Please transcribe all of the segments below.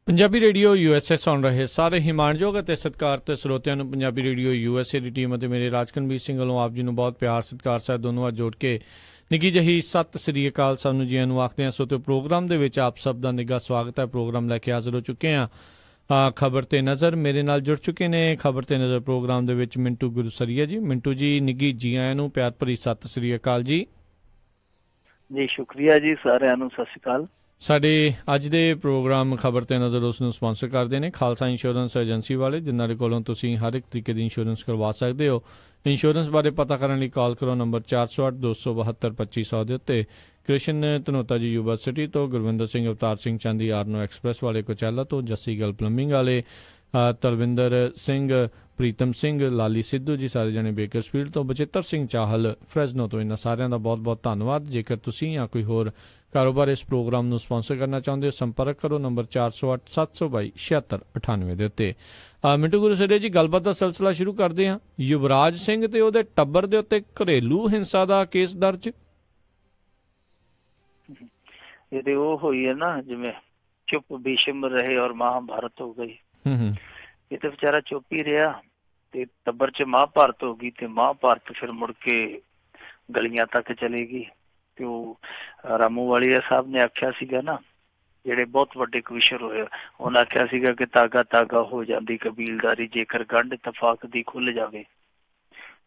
Punjabi radio USA ਸੁਣ ਰਹੇ ਸਾਰੇ ਹੀ ਮਾਣਯੋਗ ਅਤੇ ਸਤਿਕਾਰਤ ਸਰੋਤਿਆਂ ਨੂੰ ਪੰਜਾਬੀ ਰੇਡੀਓ USA ਦੀ ਟੀਮ ਅਤੇ ਮੇਰੇ ਰਾਜਕਨਵੀਰ ਸਿੰਘ ਵੱਲੋਂ ਆਪ ਜੀ ਨੂੰ ਬਹੁਤ ਪਿਆਰ ਸਤਿਕਾਰ ਸਾਹਿਬ ਦੋਨੋਂ ਹੱਥ ਜੋੜ ਕੇ ਨਿੱਘੀ ਜਿਹੀ ਸਤਿ ਸ੍ਰੀ ਅਕਾਲ ਸਭ ਨੂੰ ਜੀਆਂ ਨੂੰ ਆਖਦੇ ਹਾਂ। ਸੋ ਤੇ ਪ੍ਰੋਗਰਾਮ ਦੇ ਵਿੱਚ ਆਪ ਸਭ ਦਾ ਨਿੱਘਾ ਸਵਾਗਤ ਹੈ। ਪ੍ਰੋਗਰਾਮ ਲੈ ਕੇ ਹਾਜ਼ਰ ਹੋ ਚੁੱਕੇ ਹਾਂ। ਖਬਰ ਤੇ ਨਜ਼ਰ ਮੇਰੇ ਨਾਲ ਜੁੜ ਚੁੱਕੇ ਨੇ। ਖਬਰ ਤੇ ਨਜ਼ਰ ਪ੍ਰੋਗਰਾਮ ਦੇ ਵਿੱਚ ਮਿੰਟੂ ਗੁਰਸਰੀਆ ਜੀ। ਮਿੰਟੂ ਜੀ ਨਿੱਘੀ ਜੀ ਆਇਆਂ ਨੂੰ ਪਿਆਰ ਭਰੀ ਸਤਿ ਸ੍ਰੀ ਅਕਾਲ ਜੀ। ਜੀ ਸ਼ੁਕਰੀਆ ਜੀ, ਸਾਰਿਆਂ ਨੂੰ ਸਤਿ ਸ਼੍ਰੀ ਅਕਾਲ। ਸਾਡੇ ਅੱਜ ਦੇ ਪ੍ਰੋਗਰਾਮ ਖਬਰ ਤੇ ਨਜ਼ਰ ਉਸ ਨੂੰ ਸਪਾਂਸਰ ਕਰਦੇ ਨੇ ਖਾਲਸਾ ਇੰਸ਼ੋਰੈਂਸ ਏਜੰਸੀ ਵਾਲੇ, ਜਿਨ੍ਹਾਂ ਦੇ ਕੋਲੋਂ ਤੁਸੀਂ ਹਰ ਇੱਕ ਤਰੀਕੇ ਦੀ ਇੰਸ਼ੋਰੈਂਸ ਕਰਵਾ ਸਕਦੇ ਹੋ। ਇੰਸ਼ੋਰੈਂਸ ਬਾਰੇ ਪਤਾ ਕਰਨ ਲਈ ਕਾਲ ਕਰੋ ਨੰਬਰ 408-272-2500 ਦੇ ਉੱਤੇ। ਕ੍ਰਿਸ਼ਨ ਧਨੋਤਾ ਜੀ ਯੂਨੀਵਰਸਿਟੀ ਤੋਂ, ਗੁਰਵਿੰਦਰ ਸਿੰਘ ਅਵਤਾਰ ਸਿੰਘ ਚਾਂਦੀ ਆਰਨੋ ਐਕਸਪ੍ਰੈਸ ਵਾਲੇ ਕੋਚੈਲਾ ਤੋਂ, ਜੱਸੀ ਗੱਲ ਪਲੰਬਿੰਗ ਵਾਲੇ, ਤਲਵਿੰਦਰ ਸਿੰਘ, ਪ੍ਰੀਤਮ ਸਿੰਘ, ਲਾਲੀ ਸਿੱਧੂ ਜੀ ਸਾਰੇ ਜਣੇ ਬੇਕਰਸਫੀਲਡ ਤੋਂ, ਬਚਿੱਤਰ ਸਿੰਘ ਚਾਹਲ ਫਰੈਜ਼ਨੋ ਤੋਂ। ਇਹਨਾਂ ਸਾਰਿਆਂ ਦਾ ਬਹੁਤ ਬਹੁਤ ਧੰਨਵਾਦ। ਜੇਕਰ ਤੁਸੀਂ ਜਾਂ ਕੋਈ ਹੋਰ ਕਾਰੋਬਾਰ ਇਸ ਪ੍ਰੋਗਰਾਮ ਨੂੰ ਸਪਾਂਸਰ ਕਰਨਾ ਚਾਹੁੰਦੇ ਹੋ, ਸੰਪਰਕ ਕਰੋ ਨੰਬਰ 408-722-7698 ਦੇ ਉੱਤੇ। ਮਿੰਟੂ ਗੁਰਸਰੀਆ ਜੀ, ਗੱਲਬਾਤ ਦਾ ਸਿਲਸਿਲਾ ਸ਼ੁਰੂ ਕਰਦੇ ਹਾਂ। ਯੁਵਰਾਜ ਸਿੰਘ ਤੇ ਉਹਦੇ ਟੱਬਰ ਦੇ ਉੱਤੇ ਘਰੇਲੂ ਹਿੰਸਾ ਦਾ ਕੇਸ ਦਰਜ। ਇਹਦੇ ਉਹ ਹੋਈ ਹੈ ਨਾ, ਜਿਵੇਂ ਚੁੱਪ ਭੀਸ਼ਮ ਰਹੇ ਔਰ ਮਹਾਭਾਰਤ ਹੋ ਗਈ। ਇਹ ਤਾਂ ਵਿਚਾਰਾ ਚੁੱਪ ਹੀ ਰਿਹਾ ਤੇ ਟੱਬਰ ਚ ਮਹਾਭਾਰਤ ਹੋ ਗਈ ਤੇ ਮਹਾਭਾਰਤ ਫਿਰ ਮੁੜ ਕੇ ਗਲੀਆਂ ਤੱਕ ਚਲੇਗੀ। ਤੇ ਉਹ ਰਾਮੂ ਵਾਲੀਆ ਸਾਹਿਬ ਨੇ ਆਖਿਆ ਸੀਗਾ ਨਾ, ਜਿਹੜੇ ਬਹੁਤ ਵੱਡੇ ਕਵਿਸ਼ਰ ਹੋਏ, ਉਹਨਾਂ ਆਖਿਆ ਸੀਗਾ ਕਿ ਤਾਗਾ ਤਾਗਾ ਹੋ ਜਾਂਦੀ ਕਬੀਲਦਾਰੀ, ਜੇਕਰ ਗੰਢ ਇਤਫਾਕ ਦੀ ਖੁੱਲ ਜਾਵੇ।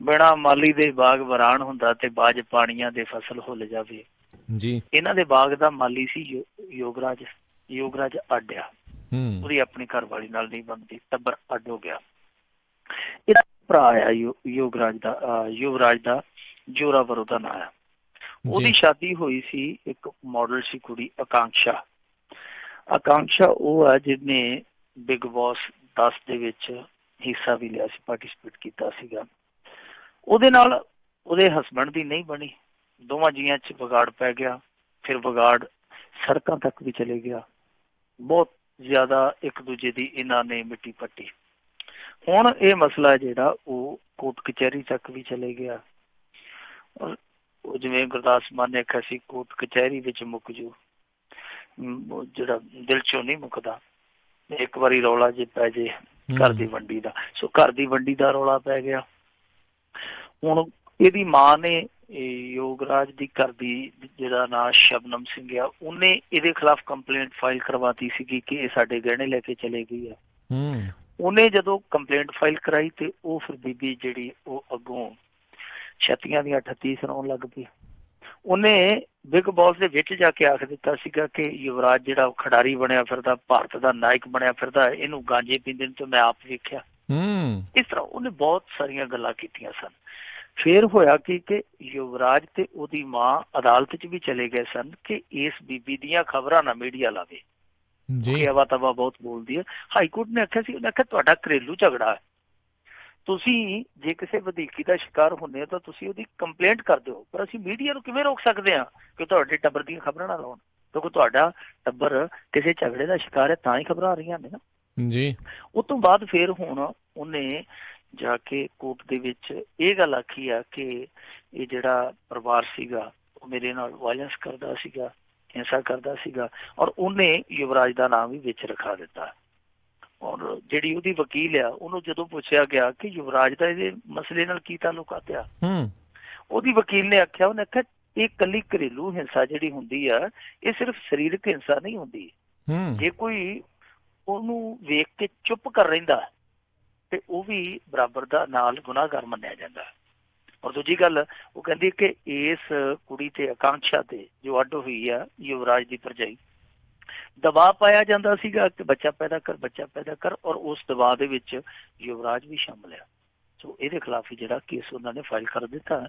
ਬਿਨਾ ਮਾਲੀ ਦੇ ਬਾਗ ਵਰਾਨ ਹੁੰਦਾ ਤੇ ਬਾਜ ਪਾਣੀਆਂ ਦੇ ਫਸਲ ਹੁੱਲ ਜਾਵੇ ਜੀ। ਇਹਨਾਂ ਦੇ ਬਾਗ ਦਾ ਮਾਲੀ ਸੀ ਯੋਗਰਾਜ। ਯੋਗਰਾਜ ਅੱਡ ਆ, ਉਹਦੀ ਆਪਣੀ ਘਰ ਵਾਲੀ ਨਾਲ ਨਹੀਂ ਬਣਦੀ, ਟੱਬਰ ਅੱਡ ਹੋ ਗਿਆ। ਇਹਦਾ ਭਰਾ ਆ ਯੋਗਰਾਜ ਦਾ, ਯੁਵਰਾਜ ਦਾ ਜੋਰਾਵਰ ਉਹਦਾ ਨਾਂ ਆ। ਉਹਦੀ ਸ਼ਾਦੀ ਹੋਈ ਸੀ ਇੱਕ ਮਾਡਲ ਸੀ ਕੁੜੀ, ਆਕਾਂਕਸ਼ਾ। ਆਕਾਂਕਸ਼ਾ ਉਹ ਆ ਜਿਹਨੇ ਬਿਗ ਬੌਸ 10 ਦੇ ਵਿੱਚ ਹਿੱਸਾ ਵੀ ਲਿਆ ਸੀ, ਪਾਰਟੀਸਪੇਟ ਕੀਤਾ ਸੀਗਾ। ਉਹਦੇ ਨਾਲ ਉਹਦੇ ਹਸਬੈਂਡ ਦੀ ਨਹੀਂ ਬਣੀ, ਦੋਵਾਂ ਜੀਆਂ ਚ ਵਿਗਾੜ ਪੈ ਗਿਆ। ਫਿਰ ਵਿਗਾੜ ਸੜਕਾਂ ਤੱਕ ਵੀ ਚਲੇ ਗਿਆ, ਬਹੁਤ ਜ਼ਿਆਦਾ ਇੱਕ ਦੂਜੇ ਦੀ ਇਹਨਾਂ ਨੇ ਮਿੱਟੀ ਪੱਟੀ। ਹੁਣ ਇਹ ਮਸਲਾ ਜਿਹੜਾ ਉਹ ਕੋਰਟ ਕਚਹਿਰੀ ਤੱਕ ਵੀ ਚਲੇ ਗਿਆ। ਜਿਵੇਂ ਗੁਰਦਾਸ ਮਾਨ ਨੇ ਆਖਿਆ ਸੀ, ਕੋਰਟ ਕਚਹਿਰੀ ਵਿੱਚ ਮੁੱਕ ਜੂ, ਜਿਹੜਾ ਦਿਲ ਚੋਂ ਨਹੀਂ ਮੁੱਕਦਾ। ਇੱਕ ਵਾਰੀ ਰੌਲਾ ਜੇ ਪੈ ਜੇ ਘਰ ਦੀ ਵੰਡੀ ਦਾ, ਸੋ ਘਰ ਦੀ ਵੰਡੀ ਦਾ ਰੌਲਾ ਪੈ ਗਿਆ। ਹੁਣ ਇਹਦੀ ਮਾਂ ਨੇ ਯੋਗਰਾਜ ਦੀ ਘਰ ਦੀ, ਜਿਹੜਾ ਨਾਂ ਸ਼ਬਨਮ ਸਿੰਘ ਆ, ਉਹਨੇ ਇਹਦੇ ਖਿਲਾਫ ਕੰਪਲੇਂਟ ਫਾਈਲ ਕਰਵਾਤੀ ਸੀਗੀ ਕਿ ਇਹ ਸਾਡੇ ਗਹਿਣੇ ਲੈ ਕੇ ਚਲੇ ਗਈ ਆ। ਉਹਨੇ ਜਦੋਂ ਕੰਪਲੇਂਟ ਫਾਈਲ ਕਰਾਈ ਤੇ ਉਹ ਫਿਰ ਬੀਬੀ ਜਿਹੜੀ ਉਹ ਅੱਗੋਂ ਛੱਤੀਆਂ ਦੀਆਂ 38 ਸੁਣਾਉਣ ਲੱਗ ਪਈ। ਉਹਨੇ ਬਿਗ ਬੌਸ ਦੇ ਵਿੱਚ ਜਾ ਕੇ ਆਖ ਦਿੱਤਾ ਸੀਗਾ ਕਿ ਯੁਵਰਾਜ ਜਿਹੜਾ ਖਿਡਾਰੀ ਬਣਿਆ ਫਿਰਦਾ, ਭਾਰਤ ਦਾ ਨਾਇਕ ਬਣਿਆ ਫਿਰਦਾ, ਇਹਨੂੰ ਗਾਂਜੇ ਪੀਂਦੇ ਨੂੰ ਤੇ ਮੈਂ ਆਪ ਵੇਖਿਆ। ਇਸ ਤਰ੍ਹਾਂ ਉਹਨੇ ਬਹੁਤ ਸਾਰੀਆਂ ਗੱਲਾਂ ਕੀਤੀਆਂ ਸਨ। ਫੇਰ ਹੋਇਆ ਕਿ ਯੁਵਰਾਜ ਤੇ ਉਹਦੀ ਮਾਂ ਅਦਾਲਤ ਚ ਵੀ ਚਲੇ ਗਏ ਸਨ ਕਿ ਇਸ ਬੀਬੀ ਦੀਆਂ ਖਬਰਾਂ ਨਾ ਮੀਡੀਆ ਲਾਵੇ, ਹਵਾ ਤਵਾ ਬਹੁਤ ਬੋਲਦੀ ਹੈ। ਹਾਈ ਕੋਰਟ ਨੇ ਆਖਿਆ ਸੀ, ਉਹਨੇ ਆਖਿਆ ਤੁਹਾਡਾ ਘਰੇਲੂ ਝਗੜਾ ਹੈ, ਤੁਸੀਂ ਜੇ ਕਿਸੇ ਵਧੀਕੀ ਦਾ ਸ਼ਿਕਾਰ ਹੁੰਦੇ ਹੋ ਤਾਂ ਤੁਸੀਂ ਉਹਦੀ ਕੰਪਲੇਂਟ ਕਰ ਦਿਓ, ਪਰ ਅਸੀਂ ਮੀਡੀਆ ਨੂੰ ਕਿਵੇਂ ਰੋਕ ਸਕਦੇ ਹਾਂ ਕਿ ਤੁਹਾਡੇ ਟੱਬਰ ਦੀਆਂ ਖਬਰਾਂ ਨਾ ਲਾਉਣ, ਕਿਉਂਕਿ ਤੁਹਾਡਾ ਟੱਬਰ ਕਿਸੇ ਝਗੜੇ ਦਾ ਸ਼ਿਕਾਰ ਹੈ ਤਾਂ ਹੀ ਖਬਰਾਂ ਆ ਰਹੀਆਂ ਨੇ ਨਾ ਜੀ। ਉਸ ਤੋਂ ਬਾਅਦ ਫਿਰ ਹੁਣ ਉਹਨੇ ਜਾ ਕੇ ਕੋਰਟ ਦੇ ਵਿੱਚ ਇਹ ਗੱਲ ਆਖੀ ਆ ਕਿ ਇਹ ਜਿਹੜਾ ਪਰਿਵਾਰ ਸੀਗਾ ਉਹ ਮੇਰੇ ਨਾਲ ਵਾਇਲੈਂਸ ਕਰਦਾ ਸੀਗਾ, ਹਿੰਸਾ ਕਰਦਾ ਸੀਗਾ, ਔਰ ਉਹਨੇ ਯੁਵਰਾਜ ਦਾ ਨਾਮ ਵੀ ਵਿੱਚ ਰਖਾ ਦਿੱਤਾ। ਔਰ ਜਿਹੜੀ ਉਹਦੀ ਵਕੀਲ ਆ, ਉਹਨੂੰ ਜਦੋਂ ਪੁੱਛਿਆ ਗਿਆ ਕਿ ਯੁਵਰਾਜ ਦਾ ਇਹਦੇ ਮਸਲੇ ਨਾਲ ਕੀ ਤਾਲੁਕਾਤ ਆ, ਉਹਦੀ ਵਕੀਲ ਨੇ ਆਖਿਆ, ਉਹਨੇ ਆਖਿਆ ਇਹ ਇਕੱਲੀ ਘਰੇਲੂ ਹਿੰਸਾ ਜਿਹੜੀ ਹੁੰਦੀ ਆ, ਇਹ ਸਿਰਫ ਸਰੀਰਕ ਹਿੰਸਾ ਨਹੀਂ ਹੁੰਦੀ। ਜੇ ਕੋਈ ਉਹਨੂੰ ਵੇਖ ਕੇ ਚੁੱਪ ਕਰ ਰਹਿੰਦਾ ਤੇ ਉਹ ਵੀ ਬਰਾਬਰ ਦਾ ਨਾਲ ਗੁਨਾਹਗਾਰ ਮੰਨਿਆ ਜਾਂਦਾ। ਔਰ ਦੂਜੀ ਗੱਲ ਉਹ ਕਹਿੰਦੀ ਕਿ ਇਸ ਕੁੜੀ ਤੇ ਆਕਾਂਕਸ਼ਾ ਤੇ ਜੋ ਅੱਡ ਹੋਈ ਆ ਯੁਵਰਾਜ ਦੀ ਭਰਜਾਈ, ਦਬਾਅ ਪਾਇਆ ਜਾਂਦਾ ਸੀਗਾ ਕਿ ਬੱਚਾ ਪੈਦਾ ਕਰ, ਬੱਚਾ ਪੈਦਾ ਕਰ, ਔਰ ਉਸ ਦਬਾਅ ਦੇ ਵਿੱਚ ਯੁਵਰਾਜ ਵੀ ਸ਼ਾਮਲ ਆ। ਸੋ ਇਹਦੇ ਖਿਲਾਫ ਹੀ ਜਿਹੜਾ ਕੇਸ ਉਹਨਾਂ ਨੇ ਫਾਈਲ ਕਰ ਦਿੱਤਾ।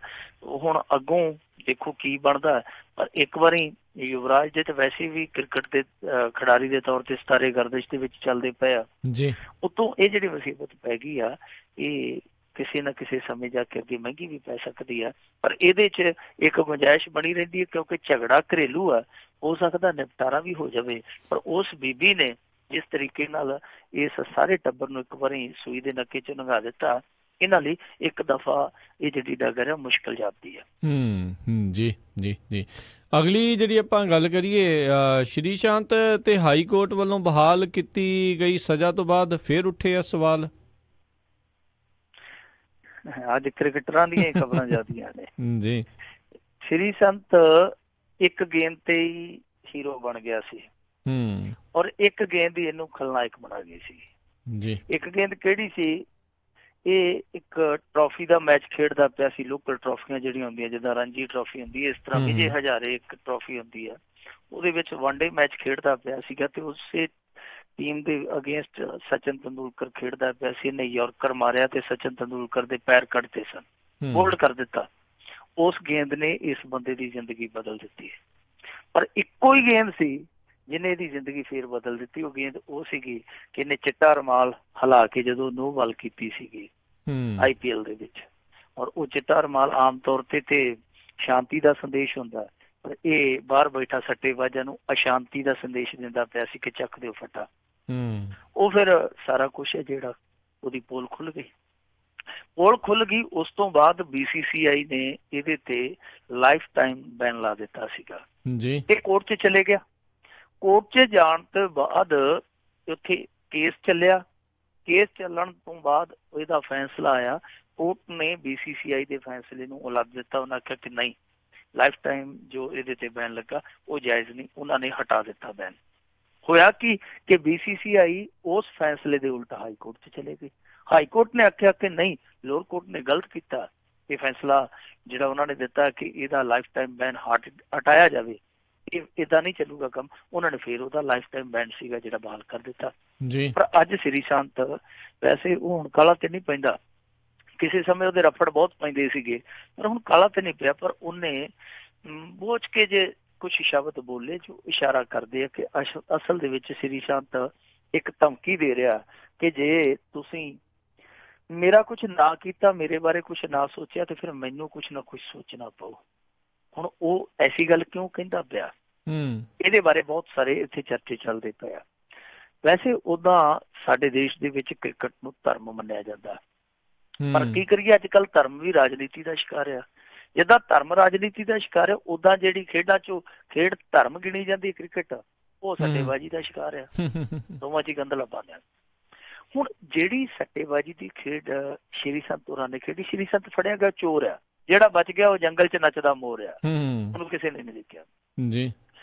ਹੁਣ ਅੱਗੋਂ ਦੇਖੋ ਕੀ ਬਣਦਾ। ਪਰ ਇੱਕ ਵਾਰੀ ਯੁਵਰਾਜ ਦੇ ਤਾਂ ਵੈਸੇ ਵੀ ਕ੍ਰਿਕਟ ਦੇ ਖਿਡਾਰੀ ਦੇ ਤੌਰ ਤੇ ਸਿਤਾਰੇ ਗਰਦਿਸ਼ ਦੇ ਵਿੱਚ ਚੱਲਦੇ ਪਏ ਆ ਜੀ, ਉਤੋਂ ਇਹ ਜਿਹੜੀ ਮੁਸੀਬਤ ਪੈ ਗਈ ਆ, ਇਹ ਕਿਸੇ ਨਾ ਕਿਸੇ ਸਮੇਂ ਜਾ ਕੇ ਅੱਗੇ ਮਹਿੰਗੀ ਵੀ ਪੈ ਸਕਦੀ ਆ। ਪਰ ਇਹਦੇ 'ਚ ਇੱਕ ਗੁੰਜਾਇਸ਼ ਬਣੀ ਰਹਿੰਦੀ ਹੈ ਕਿਉਂਕਿ ਝਗੜਾ ਘਰੇਲੂ ਆ, ਹੋ ਸਕਦਾ ਨਿਪਟਾਰਾ ਵੀ ਹੋ ਜਾਵੇ। ਪਰ ਉਸ ਬੀਬੀ ਨੇ ਜਿਸ ਤਰੀਕੇ ਨਾਲ ਇਸ ਸਾਰੇ ਟੱਬਰ ਨੂੰ ਇੱਕ ਵਾਰੀ ਸੂਈ ਦੇ ਨੱਕੇ 'ਚ ਲੰਘਾ ਦਿੱਤਾ, ਇਹਨਾਂ ਲਈ ਇੱਕ ਦਫਾ ਇਹ ਜਿਹੜੀ ਡਗਰ ਹੈ ਮੁਸ਼ਕਿਲ ਜਾਪਦੀ ਹੈ। ਜੀ ਜੀ ਜੀ ਅਗਲੀ ਜਿਹੜੀ ਆਪਾਂ ਗੱਲ ਕਰੀਏ, ਸ਼੍ਰੀ ਸ਼ਾਂਤ ਤੇ ਹਾਈ ਕੋਰਟ ਵੱਲੋਂ ਬਹਾਲ ਕੀਤੀ ਗਈ ਸਜ਼ਾ ਤੋਂ ਬਾਅਦ ਫਿਰ ਉੱਠੇ ਆ ਸਵਾਲ। ਅੱਜ ਕ੍ਰਿਕਟਰਾਂ ਦੀਆਂ ਹੀ ਖਬਰਾਂ ਜ਼ਿਆਦੀਆਂ ਨੇ ਜੀ। ਸ਼੍ਰੀ ਸੰਤ ਇੱਕ ਗੇਂਦ ਤੇ ਹੀ ਹੀਰੋ ਬਣ ਗਿਆ ਸੀ ਔਰ ਇੱਕ ਗੇਂਦ ਹੀ ਇਹਨੂੰ ਖਲਨਾਇਕ ਬਣਾ ਗਈ ਸੀ ਜੀ। ਇੱਕ ਗੇਂਦ ਕਿਹੜੀ ਸੀ? ਇਹ ਇੱਕ ਟਰੋਫੀ ਦਾ ਮੈਚ ਖੇਡਦਾ ਪਿਆ ਸੀ, ਲੋਕਲ ਟਰੋਫੀਆਂ ਜਿਹੜੀਆਂ ਹੁੰਦੀਆਂ ਜਿੱਦਾਂ ਰਣਜੀ ਟਰੋਫੀ ਹੁੰਦੀ ਹੈ, ਇਸ ਤਰ੍ਹਾਂ ਵਿਜੇ ਹਜ਼ਾਰੇ ਇੱਕ ਟਰੋਫੀ ਹੁੰਦੀ ਆ, ਉਹਦੇ ਵਿੱਚ ਵਨਡੇ ਮੈਚ ਖੇਡਦਾ ਪਿਆ ਸੀਗਾ ਤੇ ਉਸੇ ਟੀਮ ਦੇ ਅਗੇਂਸਟ ਸਚਿਨ ਤੰਦੂਲਕਰ ਖੇਡਦਾ ਪਿਆ ਸੀ। ਇਹਨੇ ਯਾਰਕਰ ਮਾਰਿਆ ਤੇ ਸਚਿਨ ਤੰਦੂਲਕਰ ਦੇ ਪੈਰ ਕੱਢਤੇ ਸਨ, ਬੋਲਡ ਕਰ ਦਿੱਤਾ। ਉਸ ਗੇਂਦ ਨੇ ਇਸ ਬੰਦੇ ਦੀ ਜ਼ਿੰਦਗੀ ਬਦਲ ਦਿੱਤੀ ਹੈ। ਪਰ ਇੱਕੋ ਹੀ ਗੇਂਦ ਸੀ ਜਿਹਨੇ ਇਹਦੀ ਜ਼ਿੰਦਗੀ ਫੇਰ ਬਦਲ ਦਿੱਤੀ। ਉਹ ਗੇਂਦ ਉਹ ਸੀਗੀ ਕਿ ਇਹਨੇ ਚਿੱਟਾ ਰੁਮਾਲ ਹਿਲਾ ਕੇ ਜਦੋਂ ਨੋ ਬਾਲ ਕੀਤੀ ਸੀਗੀ IPL ਦੇ ਵਿੱਚ, ਔਰ ਉਹ ਚਿੱਟਾ ਰੁਮਾਲ ਆਮ ਤੌਰ ਤੇ ਸ਼ਾਂਤੀ ਦਾ ਸੰਦੇਸ਼ ਹੁੰਦਾ, ਪਰ ਇਹ ਬਾਹਰ ਬੈਠਾ ਸੱਟੇਬਾਜ਼ਾਂ ਨੂੰ ਅਸ਼ਾਂਤੀ ਦਾ ਸੰਦੇਸ਼ ਦਿੰਦਾ ਪਿਆ ਸੀ ਕਿ ਚੱਕ ਦਿਓ ਫੱਟਾ। ਉਹ ਫਿਰ ਸਾਰਾ ਕੁਛ ਹੈ ਜਿਹੜਾ ਉਹਦੀ ਪੋਲ ਖੁੱਲ ਗਈ। ਉਸ ਤੋਂ ਬਾਅਦ BCCI ਨੇ ਇਹਦੇ ਤੇ ਲਾਈਫ ਟਾਈਮ ਬੈਨ ਲਾ ਦਿੱਤਾ ਸੀਗਾ ਜੀ। ਇਹ ਕੋਰਟ 'ਚ ਚਲੇ ਗਿਆ। ਕੋਰਟ 'ਚ ਜਾਣ ਤੋਂ ਬਾਅਦ ਉੱਥੇ ਕੇਸ ਚੱਲਿਆ। ਕੇਸ ਚੱਲਣ ਤੋਂ ਬਾਅਦ ਇਹਦਾ ਫੈਸਲਾ ਆਇਆ। ਕੋਰਟ ਨੇ BCCI ਦੇ ਫੈਸਲੇ ਨੂੰ ਉਲਟ ਦਿੱਤਾ। ਉਹਨਾਂ ਆਖਿਆ ਕਿ ਨਹੀਂ, ਲਾਈਫ ਟਾਈਮ ਜੋ ਇਹਦੇ ਤੇ ਬੈਨ ਲੱਗਾ ਉਹ ਜਾਇਜ਼ ਨਹੀਂ। ਉਹਨਾਂ ਨੇ ਹਟਾ ਦਿੱਤਾ ਬੈਨ। ਹੋਇਆ ਕਿ BCCI ਉਸ ਫੈਸਲੇ ਦੇ ਉਲਟ ਹਾਈ ਕੋਰਟ 'ਚ ਚਲੇ ਗਈ। ਹਾਈ ਕੋਰਟ ਨੇ ਆਖਿਆ ਕਿ ਨਹੀਂ, ਲੋਅਰ ਕੋਰਟ ਨੇ ਗਲਤ ਕੀਤਾ। ਇਹ ਫੈਸਲਾ ਜਿਹੜਾ ਉਹਨਾਂ ਨੇ ਦਿੱਤਾ ਕਿ ਇਹਦਾ ਲਾਈਫ ਟਾਈਮ ਬੈਨ ਹਟਾਇਆ ਜਾਵੇ, ਇਹ ਏਦਾਂ ਨਹੀਂ ਚੱਲੂਗਾ ਕੰਮ। ਉਹਨਾਂ ਨੇ ਫੇਰ ਉਹਦਾ ਲਾਈਫ ਟਾਈਮ ਬੈਨ ਸੀਗਾ ਜਿਹੜਾ ਬਹਾਲ ਕਰ ਦਿੱਤਾ ਜੀ। ਪਰ ਅੱਜ ਸ਼੍ਰੀ ਸ਼ਾਂਤ ਵੈਸੇ ਉਹ ਹੁਣ ਕਾਲਾ ਤੇ ਨਹੀਂ ਪੈਂਦਾ, ਕਿਸੇ ਸਮੇਂ ਉਹਦੇ ਰਫੜ ਬਹੁਤ ਪੈਂਦੇ ਸੀਗੇ, ਪਰ ਹੁਣ ਕਾਲਾ ਤੇ ਨਹੀਂ ਪਿਆ। ਪਰ ਉਹਨੇ ਬੋਝ ਕੇ ਜੇ ਕੁਛ ਸ਼ਬਦ ਬੋਲੇ ਜੋ ਇਸ਼ਾਰਾ ਕਰਦੇ ਆ ਕਿ ਅਸਲ ਦੇ ਵਿੱਚ ਸ਼੍ਰੀ ਸ਼ਾਂਤ ਇੱਕ ਧਮਕੀ ਦੇ ਰਿਹਾ ਕਿ ਜੇ ਤੁਸੀਂ ਮੇਰਾ ਕੁਛ ਨਾ ਕੀਤਾ, ਮੇਰੇ ਬਾਰੇ ਕੁਛ ਨਾ ਸੋਚਿਆ, ਤੇ ਫਿਰ ਮੈਨੂੰ ਕੁਛ ਨਾ ਕੁਛ ਸੋਚਣਾ ਪਊ। ਹੁਣ ਉਹ ਐਸੀ ਗੱਲ ਕਿਉਂ ਕਹਿੰਦਾ ਪਿਆ, ਇਹਦੇ ਬਾਰੇ ਬਹੁਤ ਸਾਰੇ ਇੱਥੇ ਚਰਚੇ ਚੱਲਦੇ ਪਏ ਆ। ਵੈਸੇ ਓਦਾਂ ਸਾਡੇ ਦੇਸ਼ ਦੇ ਵਿੱਚ ਕ੍ਰਿਕਟ ਨੂੰ ਧਰਮ ਮੰਨਿਆ ਜਾਂਦਾ, ਪਰ ਕੀ ਕਰੀਏ ਅੱਜ ਕੱਲ੍ਹ ਧਰਮ ਵੀ ਰਾਜਨੀਤੀ ਦਾ ਸ਼ਿਕਾਰ ਆ। ਜਿੱਦਾਂ ਧਰਮ ਰਾਜਨੀਤੀ ਦਾ ਸ਼ਿਕਾਰ ਹੈ, ਓਦਾਂ ਜਿਹੜੀ ਖੇਡਾਂ ਚੋਂ ਖੇਡ ਧਰਮ ਗਿਣੀ ਜਾਂਦੀ ਕ੍ਰਿਕਟ, ਉਹ ਸੱਟੇਬਾਜ਼ੀ ਦਾ ਸ਼ਿਕਾਰ ਆ। ਦੋਵਾਂ 'ਚ ਗੰਦਲਾ ਪਾਉਂਦੇ। ਹੁਣ ਜਿਹੜੀ ਸੱਟੇਬਾਜ਼ੀ ਦੀ ਖੇਡ ਸ਼੍ਰੀ ਸੰਤ ਹੋਰਾਂ ਨੇ ਖੇਡੀ, ਸ਼੍ਰੀ ਸੰਤ ਫੜਿਆ ਗਿਆ ਚੋਰ ਆ, ਜਿਹੜਾ ਬਚ ਗਿਆ ਉਹ ਜੰਗਲ 'ਚ ਨੱਚਦਾ ਮੋਰ ਆ, ਉਹਨੂੰ ਕਿਸੇ ਨੇ ਨਹੀਂ ਦੇਖਿਆ ਜੀ।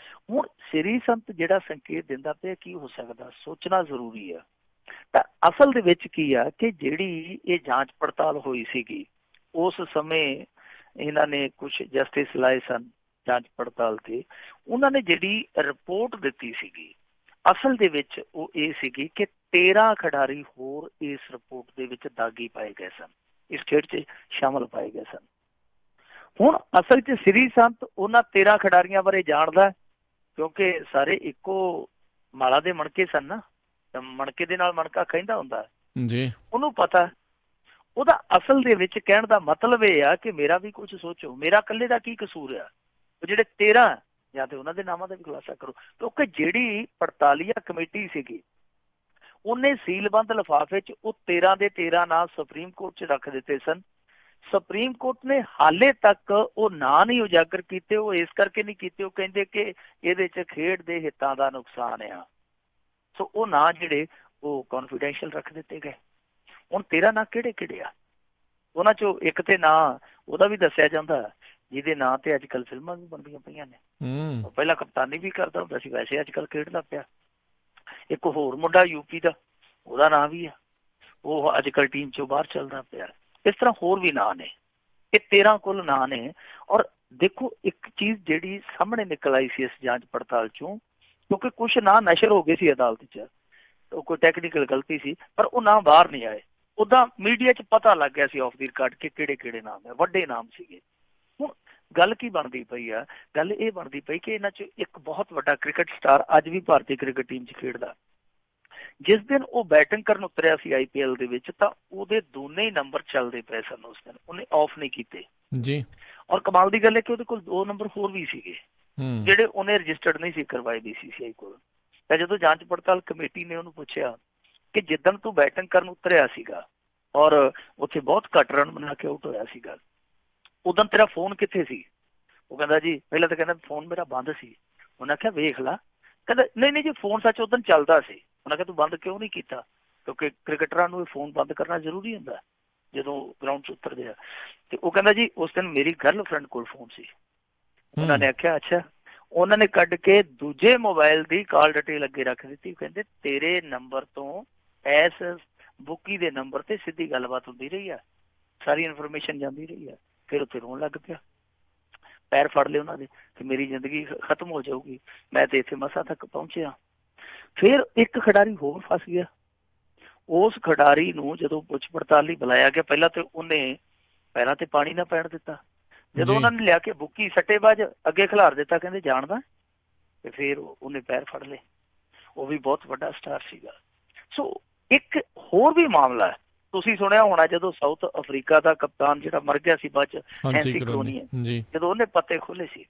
ਹੁਣ ਸ਼੍ਰੀ ਸੰਤ ਜਿਹੜਾ ਸੰਕੇਤ ਦਿੰਦਾ ਪਿਆ ਕੀ ਹੋ ਸਕਦਾ, ਸੋਚਣਾ ਜ਼ਰੂਰੀ ਆ। ਤਾਂ ਅਸਲ ਦੇ ਵਿੱਚ ਕੀ ਆ ਕਿ ਜਿਹੜੀ ਇਹ ਜਾਂਚ ਪੜਤਾਲ ਹੋਈ ਸੀਗੀ, ਉਸ ਸਮੇਂ ਇਹਨਾਂ ਨੇ ਕੁਛ ਜਸਟਿਸ ਲਾਏ ਸਨ ਜਾਂਚ ਪੜਤਾਲ ਤੇ, ਉਹਨਾਂ ਨੇ ਜਿਹੜੀ ਰਿਪੋਰਟ ਦਿੱਤੀ ਸੀਗੀ ਅਸਲ ਦੇ ਵਿੱਚ ਉਹ ਇਹ ਸੀਗੀ ਕਿ 13 ਖਿਡਾਰੀ ਹੋਰ ਇਸ ਰਿਪੋਰਟ ਦੇ ਵਿੱਚ ਦਾਗੀ ਪਾਏ ਗਏ ਸਨ, ਇਸ ਖੇਡ 'ਚ ਸ਼ਾਮਲ ਪਾਏ ਗਏ ਸਨ। ਹੁਣ ਅਸਲ 'ਚ ਸ਼੍ਰੀ ਸੰਤ ਉਹਨਾਂ 13 ਖਿਡਾਰੀਆਂ ਬਾਰੇ ਜਾਣਦਾ, ਕਿਉਂਕਿ ਸਾਰੇ ਇੱਕੋ ਮਾਲਾ ਦੇ ਮਣਕੇ ਸਨ ਨਾ, ਮਣਕੇ ਦੇ ਨਾਲ ਮਣਕਾ ਕਹਿੰਦਾ ਹੁੰਦਾ ਜੀ। ਉਹਨੂੰ ਪਤਾ ਉਹਦਾ ਅਸਲ ਦੇ ਵਿੱਚ ਕਹਿਣ ਦਾ ਮਤਲਬ ਇਹ ਆ ਕਿ ਮੇਰਾ ਵੀ ਕੁਝ ਸੋਚੋ, ਮੇਰਾ ਇਕੱਲੇ ਦਾ ਕੀ ਕਸੂਰ ਆ। ਉਹ ਜਿਹੜੇ 13 ਜਾਂ ਤੇ ਉਹਨਾਂ ਦੇ ਨਾਮਾਂ ਦਾ ਵੀ ਖੁਲਾਸਾ ਕਰੋ, ਕਿਉਂਕਿ ਜਿਹੜੀ ਪੜਤਾਲੀਆ ਕਮੇਟੀ ਸੀਗੀ ਉਹਨੇ ਸੀਲਬੰਦ ਲਿਫਾਫੇ 'ਚ ਉਹ 13 ਦੇ 13 ਨਾਂ ਸੁਪਰੀਮ ਕੋਰਟ 'ਚ ਰੱਖ ਦਿੱਤੇ ਸਨ। ਸੁਪਰੀਮ ਕੋਰਟ ਨੇ ਹਾਲੇ ਤੱਕ ਉਹ ਨਾਂ ਨਹੀਂ ਉਜਾਗਰ ਕੀਤੇ। ਉਹ ਇਸ ਕਰਕੇ ਨਹੀਂ ਕੀਤੇ, ਉਹ ਕਹਿੰਦੇ ਕਿ ਇਹਦੇ 'ਚ ਖੇਡ ਦੇ ਹਿੱਤਾਂ ਦਾ ਨੁਕਸਾਨ ਆ, ਸੋ ਉਹ ਨਾਂ ਜਿਹੜੇ ਉਹ ਕੌਨਫੀਡੈਂਸ਼ੀਅਲ ਰੱਖ ਦਿੱਤੇ ਗਏ। ਹੁਣ 13 ਨਾਂ ਕਿਹੜੇ ਕਿਹੜੇ ਆ, ਉਹਨਾਂ 'ਚੋਂ ਇੱਕ ਤੇ ਨਾਂ ਉਹਦਾ ਵੀ ਦੱਸਿਆ ਜਾਂਦਾ ਜਿਹਦੇ ਨਾਂ ਤੇ ਅੱਜ ਕੱਲ੍ਹ ਫਿਲਮਾਂ ਵੀ ਬਣਦੀਆਂ ਪਈਆਂ ਨੇ। ਪਹਿਲਾਂ ਕਪਤਾਨੀ ਵੀ ਕਰਦਾ ਹੁੰਦਾ ਸੀ, ਵੈਸੇ ਅੱਜ ਕੱਲ੍ਹ ਖੇਡਦਾ ਪਿਆ। ਇੱਕ ਹੋਰ ਮੁੰਡਾ UP ਦਾ, ਉਹਦਾ ਨਾਂ ਵੀ ਆ, ਉਹ ਅੱਜ ਕੱਲ੍ਹ ਟੀਮ 'ਚੋਂ ਬਾਹਰ ਚੱਲਦਾ ਪਿਆ। ਇਸ ਤਰ੍ਹਾਂ ਹੋਰ ਵੀ ਨਾਂ ਨੇ, ਇਹ 13 ਕੁੱਲ ਨਾਂ ਨੇ। ਔਰ ਦੇਖੋ ਇੱਕ ਚੀਜ਼ ਜਿਹੜੀ ਸਾਹਮਣੇ ਨਿਕਲ ਆਈ ਸੀ ਇਸ ਜਾਂਚ ਪੜਤਾਲ 'ਚੋਂ, ਕਿਉਂਕਿ ਕੁਛ ਨਾਂ ਨਸ਼ਰ ਹੋ ਗਏ ਸੀ ਅਦਾਲਤ 'ਚ, ਉਹ ਕੋਈ ਟੈਕਨੀਕਲ ਗਲਤੀ ਸੀ, ਪਰ ਉਹ ਨਾਂ ਬਾਹਰ ਨਹੀਂ ਆਏ। ਉੱਦਾਂ ਮੀਡੀਆ 'ਚ ਪਤਾ ਲੱਗ ਗਿਆ ਸੀ ਆਫ ਦੀ ਰਿਕਾਰਡ ਕਿ ਕਿਹੜੇ ਕਿਹੜੇ ਨਾਮ ਹੈ, ਵੱਡੇ ਨਾਮ ਸੀਗੇ। ਹੁਣ ਗੱਲ ਕੀ ਬਣਦੀ ਪਈ ਆ, ਗੱਲ ਇਹ ਬਣਦੀ ਪਈ ਕਿ ਇਹਨਾਂ 'ਚ ਇੱਕ ਬਹੁਤ ਵੱਡਾ ਕ੍ਰਿਕਟ ਸਟਾਰ ਅੱਜ ਵੀ ਭਾਰਤੀ ਕ੍ਰਿਕਟ ਟੀਮ 'ਚ ਖੇਡਦਾ। ਜਿਸ ਦਿਨ ਉਹ ਬੈਟਿੰਗ ਕਰਨ ਉਤਰਿਆ ਸੀ IPL ਦੇ ਵਿੱਚ, ਤਾਂ ਉਹਦੇ ਦੋਨੇ ਹੀ ਨੰਬਰ ਚੱਲਦੇ ਪਏ ਸਨ ਉਸ ਦਿਨ, ਉਹਨੇ ਆਫ ਨਹੀਂ ਕੀਤੇ ਜੀ। ਔਰ ਕਮਾਲ ਦੀ ਗੱਲ ਹੈ ਕਿ ਉਹਦੇ ਕੋਲ 2 ਨੰਬਰ ਹੋਰ ਵੀ ਸੀਗੇ ਜਿਹੜੇ ਉਹਨੇ ਰਜਿਸਟਰਡ ਨਹੀਂ ਸੀ ਕਰਵਾਏ BCCI ਕੋਲ। ਤਾਂ ਜਦੋਂ ਜਾਂਚ ਪੜਤਾਲ ਕਮੇਟੀ ਨੇ ਉਹਨੂੰ ਪੁੱਛਿਆ ਕਿ ਜਿੱਦਣ ਤੂੰ ਬੈਟਿੰਗ ਕਰਨ ਉਤਰਿਆ ਸੀਗਾ ਔਰ ਉੱਥੇ ਬਹੁਤ ਘੱਟ ਰਨ ਬਣਾ ਕੇ ਆਊਟ ਹੋਇਆ ਸੀਗਾ, ਉਦੋਂ ਤੇਰਾ ਫੋਨ ਕਿੱਥੇ ਸੀ? ਉਹ ਕਹਿੰਦਾ ਜੀ, ਪਹਿਲਾਂ ਤਾਂ ਕਹਿੰਦਾ ਫੋਨ ਮੇਰਾ ਬੰਦ ਸੀ। ਉਹਨਾਂ ਆਖਿਆ ਵੇਖ ਲਾ। ਕਹਿੰਦਾ ਨਹੀਂ ਜੀ, ਫੋਨ ਸੱਚ ਉਦੋਂ ਚੱਲਦਾ ਸੀ। ਉਹਨਾਂ ਕਿਹਾ ਤੂੰ ਬੰਦ ਕਿਉਂ ਨਹੀਂ ਕੀਤਾ? ਕਿਉਂਕਿ ਕ੍ਰਿਕਟਰਾਂ ਨੂੰ ਇਹ ਫੋਨ ਬੰਦ ਕਰਨਾ ਜ਼ਰੂਰੀ ਹੁੰਦਾ ਜਦੋਂ ਗਰਾਊਂਡ 'ਚ ਉਤਰਦੇ ਆ। ਤੇ ਉਹ ਕਹਿੰਦਾ ਜੀ ਉਸ ਦਿਨ ਮੇਰੀ ਗਰਲਫ੍ਰੈਂਡ ਕੋਲ ਫੋਨ ਸੀ। ਉਹਨਾਂ ਨੇ ਆਖਿਆ ਅੱਛਾ। ਉਹਨਾਂ ਨੇ ਕੱਢ ਕੇ ਦੂਜੇ ਮੋਬਾਈਲ ਦੀ ਕਾਲ ਡਿਟੇਲ ਅੱਗੇ ਰੱਖ ਦਿੱਤੀ। ਕਹਿੰਦੇ ਤੇਰੇ ਨੰਬਰ ਤੋਂ ਇਸ ਬੁੱਕੀ ਦੇ ਨੰਬਰ ਤੇ ਸਿੱਧੀ ਗੱਲਬਾਤ ਹੁੰਦੀ ਰਹੀ ਆ, ਸਾਰੀ ਇਨਫੋਰਮੇਸ਼ਨ ਜਾਂਦੀ ਰਹੀ ਆ। ਫਿਰ ਉੱਥੇ ਰੋਣ ਲੱਗ ਪਿਆ, ਪੈਰ ਫੜ ਲਏ ਉਹਨਾਂ ਦੇ ਕਿ ਮੇਰੀ ਜ਼ਿੰਦਗੀ ਖਤਮ ਹੋ ਜਾਊਗੀ, ਮੈਂ ਤੇ ਇੱਥੇ ਮਸਾਂ ਤੱਕ ਪਹੁੰਚਿਆ। ਫਿਰ ਇੱਕ ਖਿਡਾਰੀ ਹੋਰ ਫਸ ਗਿਆ। ਉਸ ਖਿਡਾਰੀ ਨੂੰ ਜਦੋਂ ਪੁੱਛ ਪੜਤਾਲ ਲਈ ਬੁਲਾਇਆ ਗਿਆ, ਪਹਿਲਾਂ ਤੇ ਉਹਨੇ ਪੈਰਾਂ ਤੇ ਪਾਣੀ ਨਾ ਪੈਣ ਦਿੱਤਾ। ਜਦੋਂ ਉਹਨਾਂ ਨੇ ਲਿਆ ਕੇ ਬੁੱਕੀ ਸੱਟੇਬਾਜ਼ ਅੱਗੇ ਖਿਲਾਰ ਦਿੱਤਾ, ਕਹਿੰਦੇ ਜਾਣਦਾ, ਤੇ ਫਿਰ ਉਹਨੇ ਪੈਰ ਫੜ ਲਏ। ਉਹ ਵੀ ਬਹੁਤ ਵੱਡਾ ਸਟਾਰ ਸੀਗਾ। ਸੋ ਇੱਕ ਹੋਰ ਵੀ ਮਾਮਲਾ ਹੈ, ਤੁਸੀਂ ਸੁਣਿਆ ਹੋਣਾ, ਜਦੋਂ ਸਾਊਥ ਅਫਰੀਕਾ ਦਾ ਕਪਤਾਨ ਜਿਹੜਾ ਮਰ ਗਿਆ ਸੀ ਬਾਅਦ ਚ, ਹੈਂਸੀ ਕਰੋਨੀ, ਜਦੋਂ ਉਹਨੇ ਪੱਤੇ ਖੋਲੇ ਸੀ,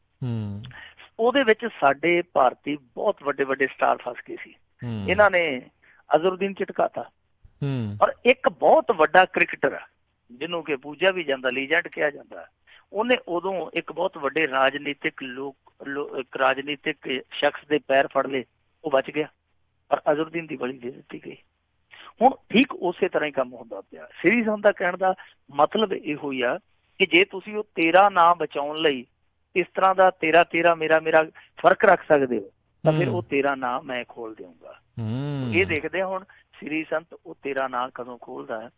ਉਹਦੇ ਵਿੱਚ ਸਾਡੇ ਭਾਰਤੀ ਬਹੁਤ ਵੱਡੇ ਵੱਡੇ ਸਟਾਰ ਫਸ ਗਏ ਸੀ। ਇਹਨਾਂ ਨੇ ਅਜ਼ਹਰਉਦੀਨ ਝਟਕਾਤਾ। ਔਰ ਇੱਕ ਬਹੁਤ ਵੱਡਾ ਕ੍ਰਿਕਟਰ ਜਿਹਨੂੰ ਕਿ ਪੂਜਿਆ ਵੀ ਜਾਂਦਾ, ਲੀਜੈਂਡ ਕਿਹਾ ਜਾਂਦਾ, ਉਹਨੇ ਉਦੋਂ ਇੱਕ ਬਹੁਤ ਵੱਡੇ ਰਾਜਨੀਤਿਕ ਇੱਕ ਰਾਜਨੀਤਿਕ ਸ਼ਖਸ ਦੇ ਪੈਰ ਫੜ ਲਏ, ਉਹ ਬਚ ਗਿਆ, ਪਰ ਅਜ਼ਹਰਉਦੀਨ ਦੀ ਬਲੀ ਦੇ ਦਿੱਤੀ ਗਈ। ਹੁਣ ਠੀਕ ਉਸੇ ਤਰ੍ਹਾਂ ਹੀ ਕੰਮ ਹੁੰਦਾ ਪਿਆ। ਸ੍ਰੀ ਸੰਤ ਦਾ ਕਹਿਣ ਦਾ ਮਤਲਬ ਇਹੋ ਹੀ ਆ ਕਿ ਜੇ ਤੁਸੀਂ ਉਹ ਤੇਰਾ ਨਾਂ ਬਚਾਉਣ ਲਈ ਇਸ ਤਰ੍ਹਾਂ ਦਾ ਤੇਰਾ ਮੇਰਾ ਫਰਕ ਰੱਖ ਸਕਦੇ ਹੋ, ਤਾਂ ਫਿਰ ਉਹ ਤੇਰਾ ਨਾਂ ਮੈਂ ਖੋਲ ਦੇਊਂਗਾ। ਇਹ ਦੇਖਦੇ ਆ ਹੁਣ ਸ੍ਰੀ ਸੰਤ ਉਹ ਤੇਰਾ ਨਾਂ ਕਦੋਂ ਖੋਲਦਾ ਹੈ।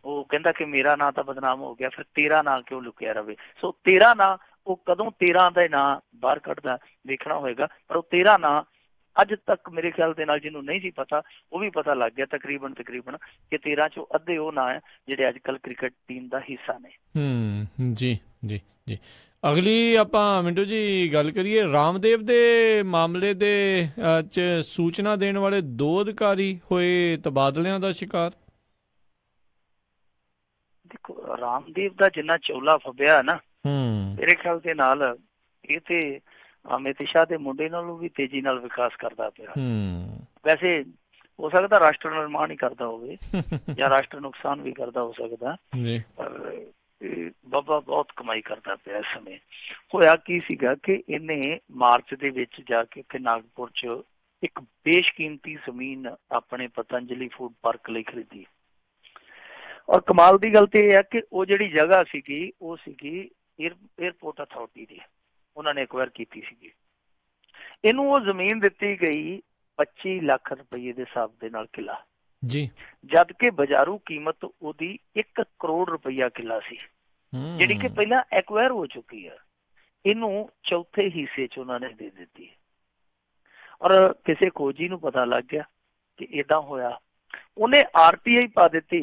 ਉਹ ਕਹਿੰਦਾ ਕਿ ਮੇਰਾ ਨਾਂ ਤਾਂ ਬਦਨਾਮ ਹੋ ਗਿਆ, ਫਿਰ ਤੇਰਾ ਨਾਂ ਕਿਉਂ ਲੁਕਿਆ ਰਵੇ। ਸੋ ਤੇਰਾ ਨਾਂ ਉਹ ਕਦੋਂ ਤੇਰਾ ਦਾ ਨਾਂ ਬਾਹਰ ਕੱਢਦਾ ਦੇਖਣਾ ਹੋਏਗਾ। ਪਰ ਉਹ ਤੇਰਾ ਨਾਂ ਅੱਜ ਤੱਕ ਮੇਰੇ ਖਿਆਲ ਦੇ ਨਾਲ ਜਿਹਨੂੰ ਨਹੀਂ ਸੀ ਪਤਾ, ਉਹ ਵੀ ਪਤਾ ਲੱਗ ਗਿਆ ਤਕਰੀਬਨ ਕਿ 13 ਚੋਂ ਅੱਧੇ ਉਹ ਨਾਂ ਹੈ ਜਿਹੜੇ ਅੱਜ ਕੱਲ੍ਹ ਕ੍ਰਿਕਟ ਟੀਮ ਦਾ ਹਿੱਸਾ ਨੇ। ਜੀ ਜੀ ਜੀ। ਅਗਲੀ ਆਪਾਂ ਮਿੰਟੂ ਜੀ ਗੱਲ ਕਰੀਏ ਰਾਮਦੇਵ ਦੇ ਮਾਮਲੇ ਦੇ ਚ ਸੂਚਨਾ ਦੇਣ ਵਾਲੇ 2 ਅਧਿਕਾਰੀ ਹੋਏ ਤਬਾਦਲਿਆਂ ਦਾ ਸ਼ਿਕਾਰ। ਦੇਖੋ ਰਾਮਦੇਵ ਦਾ ਜਿੰਨਾ ਚੋਲਾ ਫੱਬਿਆ ਨਾ, ਮੇਰੇ ਖਿਆਲ ਦੇ ਨਾਲ ਇਹ ਤੇ ਅਮਿਤ ਸ਼ਾਹ ਦੇ ਮੁੰਡੇ ਨਾਲੋਂ ਵੀ ਤੇਜ਼ੀ ਨਾਲ ਵਿਕਾਸ ਕਰਦਾ ਪਿਆ। ਵੈਸੇ ਹੋ ਸਕਦਾ ਰਾਸ਼ਟਰ ਨਿਰਮਾਣ ਹੀ ਕਰਦਾ ਹੋਵੇ ਜਾਂ ਰਾਸ਼ਟਰ ਨੁਕਸਾਨ ਵੀ ਕਰਦਾ ਹੋ ਸਕਦਾ, ਪਰ ਬਾਬਾ ਬਹੁਤ ਕਮਾਈ ਕਰਦਾ ਪਿਆ ਇਸ ਸਮੇਂ। ਹੋਇਆ ਕੀ ਸੀਗਾ ਕਿ ਇਹਨੇ ਮਾਰਚ ਦੇ ਵਿੱਚ ਜਾ ਕੇ ਇੱਥੇ ਨਾਗਪੁਰ 'ਚ ਇੱਕ ਬੇਸ਼ਕੀਮਤੀ ਜ਼ਮੀਨ ਆਪਣੇ ਪਤੰਜਲੀ ਫੂਡ ਪਾਰਕ ਲਈ ਖਰੀਦੀ। ਔਰ ਕਮਾਲ ਦੀ ਗੱਲ ਤੇ ਇਹ ਹੈ ਕਿ ਉਹ ਜਿਹੜੀ ਜਗ੍ਹਾ ਸੀਗੀ ਉਹ ਸੀਗੀ ਏਅਰਪੋਰਟ ਅਥਾਰਟੀ ਦੀ, ਉਹਨਾਂ ਨੇ ਐਕਵਾਇਰ ਕੀਤੀ ਸੀਗੀ। ਇਹਨੂੰ ਉਹ ਜ਼ਮੀਨ ਦਿੱਤੀ ਗਈ 25 ਲੱਖ ਰੁਪਏ ਦੇ ਹਿਸਾਬ ਦੇ ਨਾਲ ਕਿੱਲਾ ਜੀ, ਜਦ ਕਿ ਬਾਜ਼ਾਰੂ ਕੀਮਤ ਉਹਦੀ 1 ਕਰੋੜ ਰੁਪਈਆ ਕਿੱਲਾ ਸੀ, ਜਿਹੜੀ ਕਿ ਪਹਿਲਾਂ ਐਕਵਾਇਰ ਹੋ ਚੁੱਕੀ ਹੈ। ਇਹਨੂੰ ਚੌਥੇ ਹਿੱਸੇ 'ਚ ਉਹਨਾਂ ਨੇ ਦੇ ਦਿੱਤੀ। ਔਰ ਕਿਸੇ ਖੋਜੀ ਨੂੰ ਪਤਾ ਲੱਗ ਗਿਆ ਕਿ ਏਦਾਂ ਹੋਇਆ, ਉਹਨੇ RTI ਪਾ ਦਿੱਤੀ।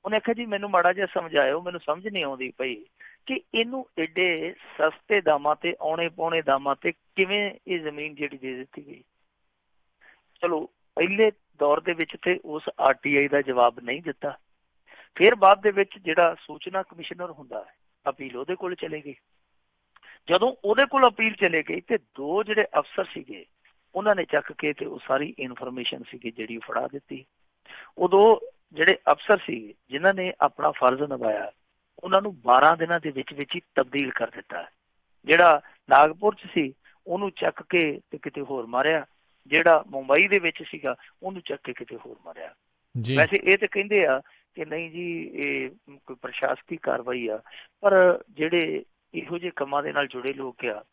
ਉਹਨੇ ਆਖਿਆ ਜੀ ਮੈਨੂੰ ਮਾੜਾ ਜਿਹਾ ਸਮਝਾਇਓ, ਮੈਨੂੰ ਸਮਝ ਨਹੀਂ ਆਉਂਦੀ ਪਈ ਕਿ ਇਹਨੂੰ ਏਡੇ ਸਸਤੇ ਦਾਮਾਂ ਤੇ ਆਉਣੇ ਪਾਉਣੇ ਦਾਮਾਂ ਤੇ ਕਿਵੇਂ ਇਹ ਜ਼ਮੀਨ ਜਿਹੜੀ ਦੇ ਦਿੱਤੀ ਗਈ। ਚਲੋ ਪਹਿਲੇ ਦੌਰ ਦੇ ਵਿੱਚ ਤੇ ਉਸ RTI ਦਾ ਜਵਾਬ ਨਹੀਂ ਦਿੱਤਾ। ਫਿਰ ਬਾਅਦ ਦੇ ਵਿੱਚ ਜਿਹੜਾ ਸੂਚਨਾ ਕਮਿਸ਼ਨਰ ਹੁੰਦਾ ਹੈ, ਅਪੀਲ ਉਹਦੇ ਕੋਲ ਚਲੇ ਗਈ। ਜਦੋਂ ਉਹਦੇ ਕੋਲ ਅਪੀਲ ਚਲੇ ਗਈ ਤੇ 2 ਜਿਹੜੇ ਅਫਸਰ ਸੀਗੇ ਉਹਨਾਂ ਨੇ ਚੱਕ ਕੇ ਤੇ ਉਹ ਸਾਰੀ ਇਨਫੋਰਮੇਸ਼ਨ ਸੀਗੀ ਜਿਹੜੀ ਫੜਾ ਦਿੱਤੀ। ਉਦੋਂ ਜਿਹੜੇ ਅਫਸਰ ਸੀ ਜਿਨ੍ਹਾਂ ਨੇ ਆਪਣਾ ਫਰਜ਼ ਨਿਭਾਇਆ, ਉਹਨਾਂ ਨੂੰ 12 ਦਿਨਾਂ ਦੇ ਵਿੱਚ ਹੀ ਤਬਦੀਲ ਕਰ ਦਿੱਤਾ। ਜਿਹੜਾ ਨਾਗਪੁਰ 'ਚ ਸੀ ਉਹਨੂੰ ਚੱਕ ਕੇ ਤੇ ਕਿਤੇ ਹੋਰ ਮਾਰਿਆ, ਜਿਹੜਾ ਮੁੰਬਈ ਦੇ ਵਿੱਚ ਸੀਗਾ ਉਹਨੂੰ ਚੱਕ ਕੇ ਕਿਤੇ ਹੋਰ ਮਾਰਿਆ। ਵੈਸੇ ਇਹ ਤੇ ਕਹਿੰਦੇ ਆ ਕਿ ਨਹੀਂ ਜੀ ਇਹ ਕੋਈ ਪ੍ਰਸ਼ਾਸਕੀ ਕਾਰਵਾਈ ਆ, ਪਰ ਜਿਹੜੇ ਇਹੋ ਜਿਹੇ ਕੰਮਾਂ ਦੇ ਨਾਲ ਜੁੜੇ ਲੋਕ ਆ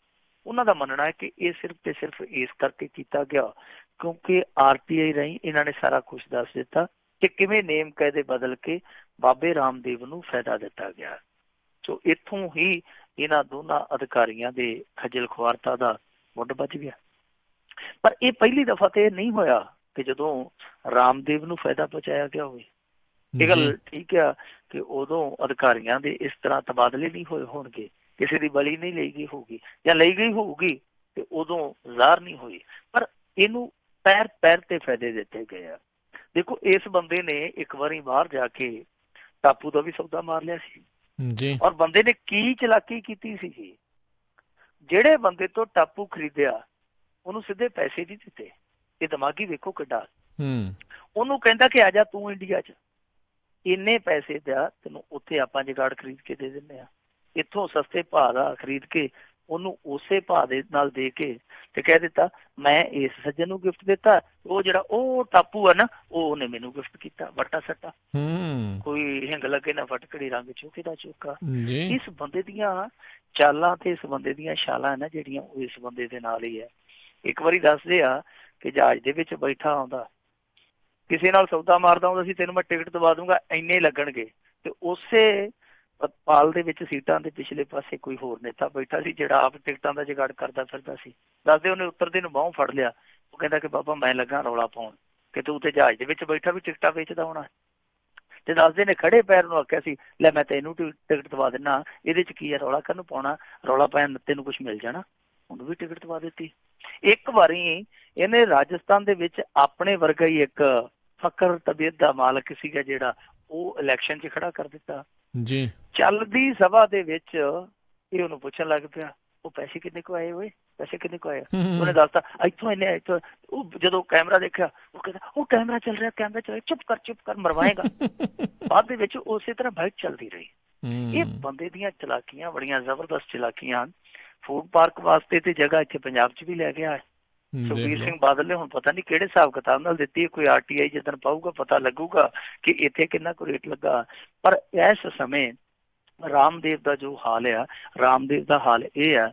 ਉਹਨਾਂ ਦਾ ਮੰਨਣਾ ਹੈ ਕਿ ਇਹ ਸਿਰਫ ਤੇ ਸਿਰਫ ਇਸ ਕਰਕੇ ਕੀਤਾ ਗਿਆ ਕਿਉਂਕਿ RTI ਰਾਹੀਂ ਇਹਨਾਂ ਨੇ ਸਾਰਾ ਕੁਝ ਦੱਸ ਦਿੱਤਾ ਕਿ ਕਿਵੇਂ ਨੇਮ ਕਾਇਦੇ ਬਦਲ ਕੇ ਬਾਬੇ ਰਾਮਦੇਵ ਨੂੰ ਫਾਇਦਾ ਦਿੱਤਾ ਗਿਆ। ਸੋ ਇੱਥੋਂ ਹੀ ਇਹਨਾਂ ਦੋਨਾਂ ਅਧਿਕਾਰੀਆਂ ਦੇ ਖੱਜਲ ਖੁਆਰਤਾ ਦਾ ਮੁੱਢ ਬੱਝ ਗਿਆ। ਪਰ ਇਹ ਪਹਿਲੀ ਦਫਾ ਤੇ ਨਹੀਂ ਹੋਇਆ ਕਿ ਜਦੋਂ ਰਾਮਦੇਵ ਨੂੰ ਫਾਇਦਾ ਪਹੁੰਚਾਇਆ ਗਿਆ ਹੋਵੇ। ਇਹ ਗੱਲ ਠੀਕ ਆ ਕਿ ਉਦੋਂ ਅਧਿਕਾਰੀਆਂ ਦੇ ਇਸ ਤਰ੍ਹਾਂ ਤਬਾਦਲੇ ਨਹੀਂ ਹੋਏ ਹੋਣਗੇ, ਕਿਸੇ ਦੀ ਬਲੀ ਨਹੀਂ ਲਈ ਗਈ ਹੋਊਗੀ ਜਾਂ ਲਈ ਗਈ ਹੋਊਗੀ ਤੇ ਉਦੋਂ ਜ਼ਾਹਰ ਨਹੀਂ ਹੋਈ, ਪਰ ਇਹਨੂੰ ਪੈਰ ਪੈਰ ਤੇ ਫਾਇਦੇ ਦਿੱਤੇ ਗਏ ਆ। ਦੇਖੋ ਇਸ ਬੰਦੇ ਨੇ ਇੱਕ ਵਾਰੀ ਬਾਹਰ ਜਾ ਕੇ ਟਾਪੂ ਦਾ ਵੀ ਸੌਦਾ ਮਾਰ ਲਿਆ ਸੀ ਜੀ। ਔਰ ਬੰਦੇ ਨੇ ਕੀ ਚਲਾਕੀ ਕੀਤੀ ਸੀ, ਜਿਹੜੇ ਬੰਦੇ ਤੋਂ ਟਾਪੂ ਖਰੀਦਿਆ ਉਹਨੂੰ ਸਿੱਧੇ ਪੈਸੇ ਨਹੀਂ ਦਿੱਤੇ। ਇਹ ਦਿਮਾਗੀ ਵੇਖੋ ਕਿੱਡਾ। ਉਹਨੂੰ ਕਹਿੰਦਾ ਕਿ ਆ ਜਾ ਤੂੰ ਇੰਡੀਆ 'ਚ, ਇੰਨੇ ਪੈਸੇ ਦਾ ਤੈਨੂੰ ਉੱਥੇ ਆਪਾਂ ਜਗਾੜ ਖਰੀਦ ਕੇ ਦੇ ਦਿੰਦੇ ਆ, ਇੱਥੋਂ ਸਸਤੇ ਭਾਅ ਦਾ ਖਰੀਦ ਕੇ ਉਹਨੂੰ ਉਸੇ ਭਾਅ ਦੇ ਨਾਲ ਦੇ ਕੇ ਤੇ ਕਹਿ ਦਿੱਤਾ ਮੈਂ ਇਸ ਸੱਜਣ ਨੂੰ ਗਿਫਟ ਦਿੱਤਾ, ਉਹ ਜਿਹੜਾ ਉਹ ਟਾਪੂ ਆ ਨਾ ਉਹਨੇ ਮੈਨੂੰ ਗਿਫਟ ਕੀਤਾ ਵੱਟਾ ਸੱਟਾ। ਕੋਈ ਹਿੰਗ ਲੱਗੇ ਨਾ ਫਟਕੜੀ ਰੰਗ ਚੋਕੇ ਦਾ ਚੋਕਾ। ਇਸ ਬੰਦੇ ਦੀਆਂ ਚਾਲਾਂ ਤੇ ਇਸ ਬੰਦੇ ਦੀਆਂ ਛਾਲਾਂ ਨਾ ਜਿਹੜੀਆਂ ਉਹ ਇਸ ਬੰਦੇ ਦੇ ਨਾਲ ਹੀ ਹੈ। ਇੱਕ ਵਾਰੀ ਦੱਸਦੇ ਆ ਕਿ ਜਹਾਜ਼ ਦੇ ਵਿੱਚ ਬੈਠਾ ਆਉਂਦਾ, ਕਿਸੇ ਨਾਲ ਸੌਦਾ ਮਾਰਦਾ ਹੁੰਦਾ ਸੀ, ਤੈਨੂੰ ਮੈਂ ਟਿਕਟ ਦਵਾ ਦੂੰਗਾ ਇੰਨੇ ਲੱਗਣਗੇ, ਤੇ ਉਸੇ ਪਾਲ ਦੇ ਵਿੱਚ ਸੀਟਾਂ ਦੇ ਪਿਛਲੇ ਪਾਸੇ ਕੋਈ ਹੋਰ ਨੇਤਾ ਬੈਠਾ ਸੀ ਜਿਹੜਾ ਆਪ ਟਿਕਟਾਂ ਦਾ ਜੁਗਾੜ ਕਰਦਾ ਫਿਰਦਾ ਸੀ। ਦੱਸਦੇ ਉਹਨੇ ਉਤਰਦੇ ਨੂੰ ਬਾਹੋਂ ਫੜ ਲਿਆ, ਉਹ ਕਹਿੰਦਾ ਕਿ ਬਾਬਾ ਮੈਂ ਲੱਗਾ ਰੌਲਾ ਪਾਉਣ ਕਿ ਤੂੰ ਤੇ ਜਹਾਜ਼ ਦੇ ਵਿੱਚ ਬੈਠਾ ਵੀ ਟਿਕਟਾਂ ਵੇਚਦਾ ਹੋਣਾ। ਤੇ ਦੱਸਦੇ ਨੇ ਖੜੇ ਪੈਰ ਨੂੰ ਆਖਿਆ ਸੀ ਲੈ ਮੈਂ ਤੈਨੂੰ ਟਿਕਟ ਦਵਾ ਦਿੰਦਾ, ਇਹਦੇ ਚ ਕੀ ਹੈ, ਰੌਲਾ ਕਾਹਨੂੰ ਪਾਉਣਾ, ਰੌਲਾ ਪਾਇਆ ਤੈਨੂੰ ਕੁਛ ਮਿਲ ਜਾਣਾ। ਉਹਨੂੰ ਵੀ ਟਿਕਟ ਦਵਾ ਦਿੱਤੀ। ਇੱਕ ਵਾਰੀ ਇਹਨੇ ਰਾਜਸਥਾਨ ਦੇ ਵਿੱਚ ਆਪਣੇ ਵਰਗਾ ਹੀ ਇੱਕ ਫਕਰ ਤਬੀਅਤ ਦਾ ਮਾਲਕ ਸੀਗਾ ਜਿਹੜਾ ਉਹ ਇਲੈਕਸ਼ਨ 'ਚ ਖੜਾ ਕਰ ਦਿੱਤਾ ਜੀ। ਚੱਲਦੀ ਸਭਾ ਦੇ ਵਿੱਚ ਇਹ ਉਹਨੂੰ ਪੁੱਛਣ ਲੱਗ ਪਿਆ ਉਹ ਪੈਸੇ ਕਿੰਨੇ ਕੋ ਆਏ ਓਏ, ਪੈਸੇ ਕਿੰਨੇ ਕੋ ਆਏ? ਉਹਨੇ ਦੱਸਤਾ ਇੱਥੋਂ ਇੰਨੇ ਇੱਥੋਂ। ਉਹ ਜਦੋਂ ਕੈਮਰਾ ਦੇਖਿਆ ਉਹ ਕਹਿੰਦਾ ਉਹ ਕੈਮਰਾ ਚੱਲ ਰਿਹਾ, ਕੈਮਰਾ ਚੱਲ ਰਿਹਾ, ਚੁੱਪ ਕਰ ਮਰਵਾਏਗਾ। ਬਾਅਦ ਦੇ ਵਿੱਚ ਉਸੇ ਤਰ੍ਹਾਂ ਬਾਈਟ ਚੱਲਦੀ ਰਹੀ। ਇਹ ਬੰਦੇ ਦੀਆਂ ਚਲਾਕੀਆਂ ਬੜੀਆਂ ਜ਼ਬਰਦਸਤ ਚਲਾਕੀਆਂ ਹਨ। ਫੂਡ ਪਾਰਕ ਵਾਸਤੇ ਤੇ ਜਗ੍ਹਾ ਇੱਥੇ ਪੰਜਾਬ 'ਚ ਵੀ ਲੈ ਗਿਆ ਹੈ। ਸੁਖਬੀਰ ਸਿੰਘ ਬਾਦਲ ਨੇ ਹੁਣ ਪਤਾ ਨਹੀਂ ਕਿਹੜੇ ਹਿਸਾਬ ਕਿਤਾਬ ਨਾਲ ਦਿੱਤੀ ਹੈ, ਕੋਈ RTI ਜਿੱਦਣ ਪਾਊਗਾ ਪਤਾ ਲੱਗੂਗਾ ਕਿ ਇੱਥੇ ਕਿੰਨਾ ਕੁ ਰੇਟ ਲੱਗਾ। ਪਰ ਇਸ ਸਮੇਂ ਰਾਮਦੇਵ ਦਾ ਜੋ ਹਾਲ ਆ, ਰਾਮਦੇਵ ਦਾ ਹਾਲ ਇਹ ਆ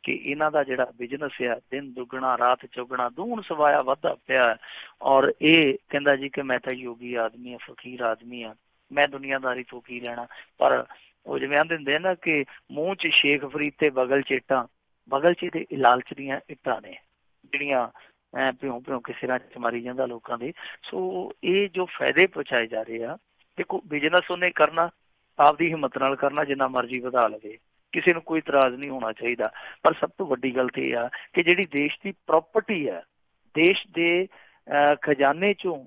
ਕਿ ਇਹਨਾਂ ਦਾ ਜਿਹੜਾ ਬਿਜ਼ਨਸ ਆ ਦਿਨ ਦੁੱਗਣਾ ਰਾਤ ਚੌਗਣਾ ਦੂਣ ਸਵਾਇਆ ਵੱਧਦਾ ਪਿਆ। ਔਰ ਇਹ ਕਹਿੰਦਾ ਜੀ ਕਿ ਮੈਂ ਤਾਂ ਯੋਗੀ ਆਦਮੀ ਆ, ਫਕੀਰ ਆਦਮੀ ਆ, ਮੈਂ ਦੁਨੀਆਦਾਰੀ ਤੋਂ ਕੀ ਲੈਣਾ। ਪਰ ਉਹ ਜਿਵੇਂ ਆਂਦੇ ਹੁੰਦੇ ਨਾ ਕਿ ਮੂੰਹ 'ਚ ਸ਼ੇਖ ਫਰੀਦ ਤੇ ਬਗਲ 'ਚ ਇੱਟਾਂ, ਬਗਲ 'ਚ ਤੇ ਲਾਲਚ ਦੀਆਂ ਇੱਟਾਂ ਨੇ ਜਿਹੜੀਆਂ ਭਿਉਂ ਕੇ ਸਿਰਾਂ 'ਚ ਮਾਰੀ ਜਾਂਦਾ ਲੋਕਾਂ ਦੇ। ਸੋ ਇਹ ਜੋ ਫਾਇਦੇ ਪਹੁੰਚਾਏ ਜਾ ਰਹੇ ਆ, ਦੇਖੋ ਬਿਜ਼ਨਸ ਉਹਨੇ ਕਰਨਾ ਆਪਦੀ ਹਿੰਮਤ ਨਾਲ ਕਰਨਾ, ਜਿੰਨਾ ਮਰਜ਼ੀ ਵਧਾ ਲਵੇ, ਕਿਸੇ ਨੂੰ ਕੋਈ ਇਤਰਾਜ਼ ਨਹੀਂ ਹੋਣਾ ਚਾਹੀਦਾ। ਪਰ ਸਭ ਤੋਂ ਵੱਡੀ ਗੱਲ ਤੇ ਇਹ ਆ ਕਿ ਜਿਹੜੀ ਦੇਸ਼ ਦੀ ਪ੍ਰਾਪਰਟੀ ਹੈ, ਦੇਸ਼ ਦੇ ਖਜ਼ਾਨੇ 'ਚੋਂ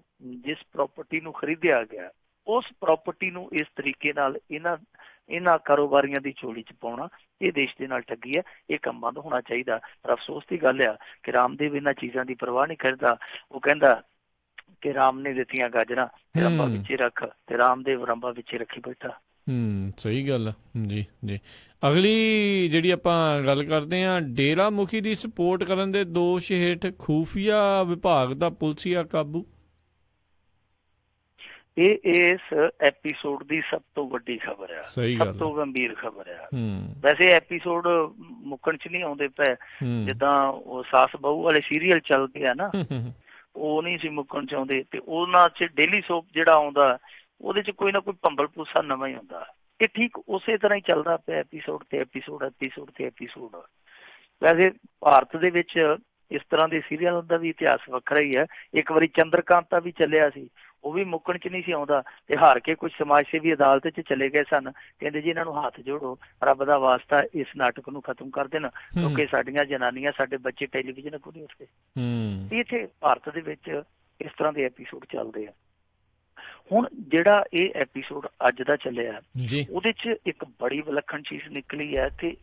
ਜਿਸ ਪ੍ਰਾਪਰਟੀ ਨੂੰ ਖਰੀਦਿਆ ਗਿਆ, ਉਸ ਪ੍ਰਾਪਰਟੀ ਨੂੰ ਇਸ ਤਰੀਕੇ ਨਾਲ ਇਹਨਾਂ ਕਾਰੋਬਾਰੀਆਂ ਦੀ ਝੋਲੀ 'ਚ ਪਾਉਣਾ, ਇਹ ਦੇਸ਼ ਦੇ ਨਾਲ ਠੱਗੀ ਹੈ। ਇਹ ਕੰਮ ਬੰਦ ਹੋਣਾ ਚਾਹੀਦਾ। ਪਰ ਅਫਸੋਸ ਦੀ ਗੱਲ ਆ ਕਿ ਰਾਮਦੇਵ ਇਹਨਾਂ ਚੀਜ਼ਾਂ ਦੀ ਪਰਵਾਹ ਨਹੀਂ ਕਰਦਾ। ਉਹ ਕਹਿੰਦਾ ਕਿ ਰਾਮ ਨੇ ਦਿੱਤੀਆਂ ਗਾਜਰਾਂ ਰੰਬਾ ਵਿੱਚ ਰੱਖ, ਤੇ ਰਾਮਦੇਵ ਰੰਬਾ ਵਿੱਚ ਰੱਖੀ ਬੈਠਾ। ਸਹੀ ਗੱਲ ਆ ਜੀ ਜੀ। ਅਗਲੀ ਜਿਹੜੀ ਆਪਾਂ ਗੱਲ ਕਰਦੇ ਹਾਂ, ਡੇਰਾ ਮੁਖੀ ਦੀ ਸਪੋਰਟ ਕਰਨ ਦੇ ਦੋਸ਼ ਹੇਠ ਖੂਫੀਆ ਵਿਭਾਗ ਦਾ ਪੁਲਸੀਆ ਕਾਬੂ। ਇਹ ਇਸ ਐਪੀਸੋਡ ਦੀ ਸਭ ਤੋਂ ਵੱਡੀ ਖਬਰ ਆ, ਸਭ ਤੋਂ ਗੰਭੀਰ ਖਬਰ ਆ। ਵੈਸੇ ਐਪੀਸੋਡ ਮੁੱਕਣ 'ਚ ਨਹੀਂ ਆਉਂਦੇ ਪਏ, ਜਿੱਦਾਂ ਉਹ ਸਾਸ ਬਹੂ ਵਾਲੇ ਸੀਰੀਅਲ ਚੱਲਦੇ ਆ ਨਾ, ਉਹ ਨਹੀਂ ਸੀ ਮੁੱਕਣ 'ਚ ਆਉਂਦੇ। ਤੇ ਉਹਨਾਂ 'ਚ ਡੇਲੀ ਸੋਪ ਜਿਹੜਾ ਆਉਂਦਾ ਉਹਦੇ 'ਚ ਕੋਈ ਨਾ ਕੋਈ ਭੰਬਲ ਭੂਸਾ ਨਵਾਂ ਹੀ ਹੁੰਦਾ। ਇਹ ਠੀਕ ਉਸੇ ਤਰ੍ਹਾਂ ਹੀ ਚੱਲਦਾ ਪਿਆ, ਐਪੀਸੋਡ ਤੇ ਐਪੀਸੋਡ, ਐਪੀਸੋਡ ਤੇ ਐਪੀਸੋਡ। ਵੈਸੇ ਭਾਰਤ ਦੇ ਵਿੱਚ ਇਸ ਤਰ੍ਹਾਂ ਦੇ ਸੀਰੀਅਲ ਦਾ ਵੀ ਇਤਿਹਾਸ ਵੱਖਰਾ ਹੀ ਹੈ। ਇੱਕ ਵਾਰੀ ਚੰਦਰਕਾਂਤਾ ਵੀ ਚੱਲਿਆ ਸੀ, ਉਹ ਵੀ ਮੁੱਕਣ 'ਚ ਨਹੀਂ ਸੀ ਆਉਂਦਾ, ਤੇ ਹਾਰ ਕੇ ਕੁਝ ਸਮਾਜ ਸੇਵੀ ਅਦਾਲਤ 'ਚ ਚਲੇ ਗਏ ਸਨ। ਕਹਿੰਦੇ ਜੀ ਇਹਨਾਂ ਨੂੰ ਹੱਥ ਜੋੜੋ, ਰੱਬ ਦਾ ਵਾਸਤਾ ਇਸ ਨਾਟਕ ਨੂੰ ਖਤਮ ਕਰ ਦੇਣ, ਕਿਉਂਕਿ ਸਾਡੀਆਂ ਜਨਾਨੀਆਂ ਸਾਡੇ ਬੱਚੇ ਟੈਲੀਵਿਜ਼ਨ ਅੱਗੋਂ ਨਹੀਂ ਉੱਠਦੇ। ਇੱਥੇ ਭਾਰਤ ਦੇ ਵਿੱਚ ਇਸ ਤਰ੍ਹਾਂ ਦੇ ਐਪੀਸੋਡ ਚੱਲਦੇ ਆ। ਹੁਣ ਜਿਹੜਾ ਇਹ ਐਪੀਸੋਡ ਅੱਜ ਦਾ ਚੱਲਿਆ ਉਹਦੇ 'ਚ ਇੱਕ ਬੜੀ ਵਿਲੱਖਣ ਚੀਜ਼ ਨਿਕਲੀ ਹੈ ਕਿ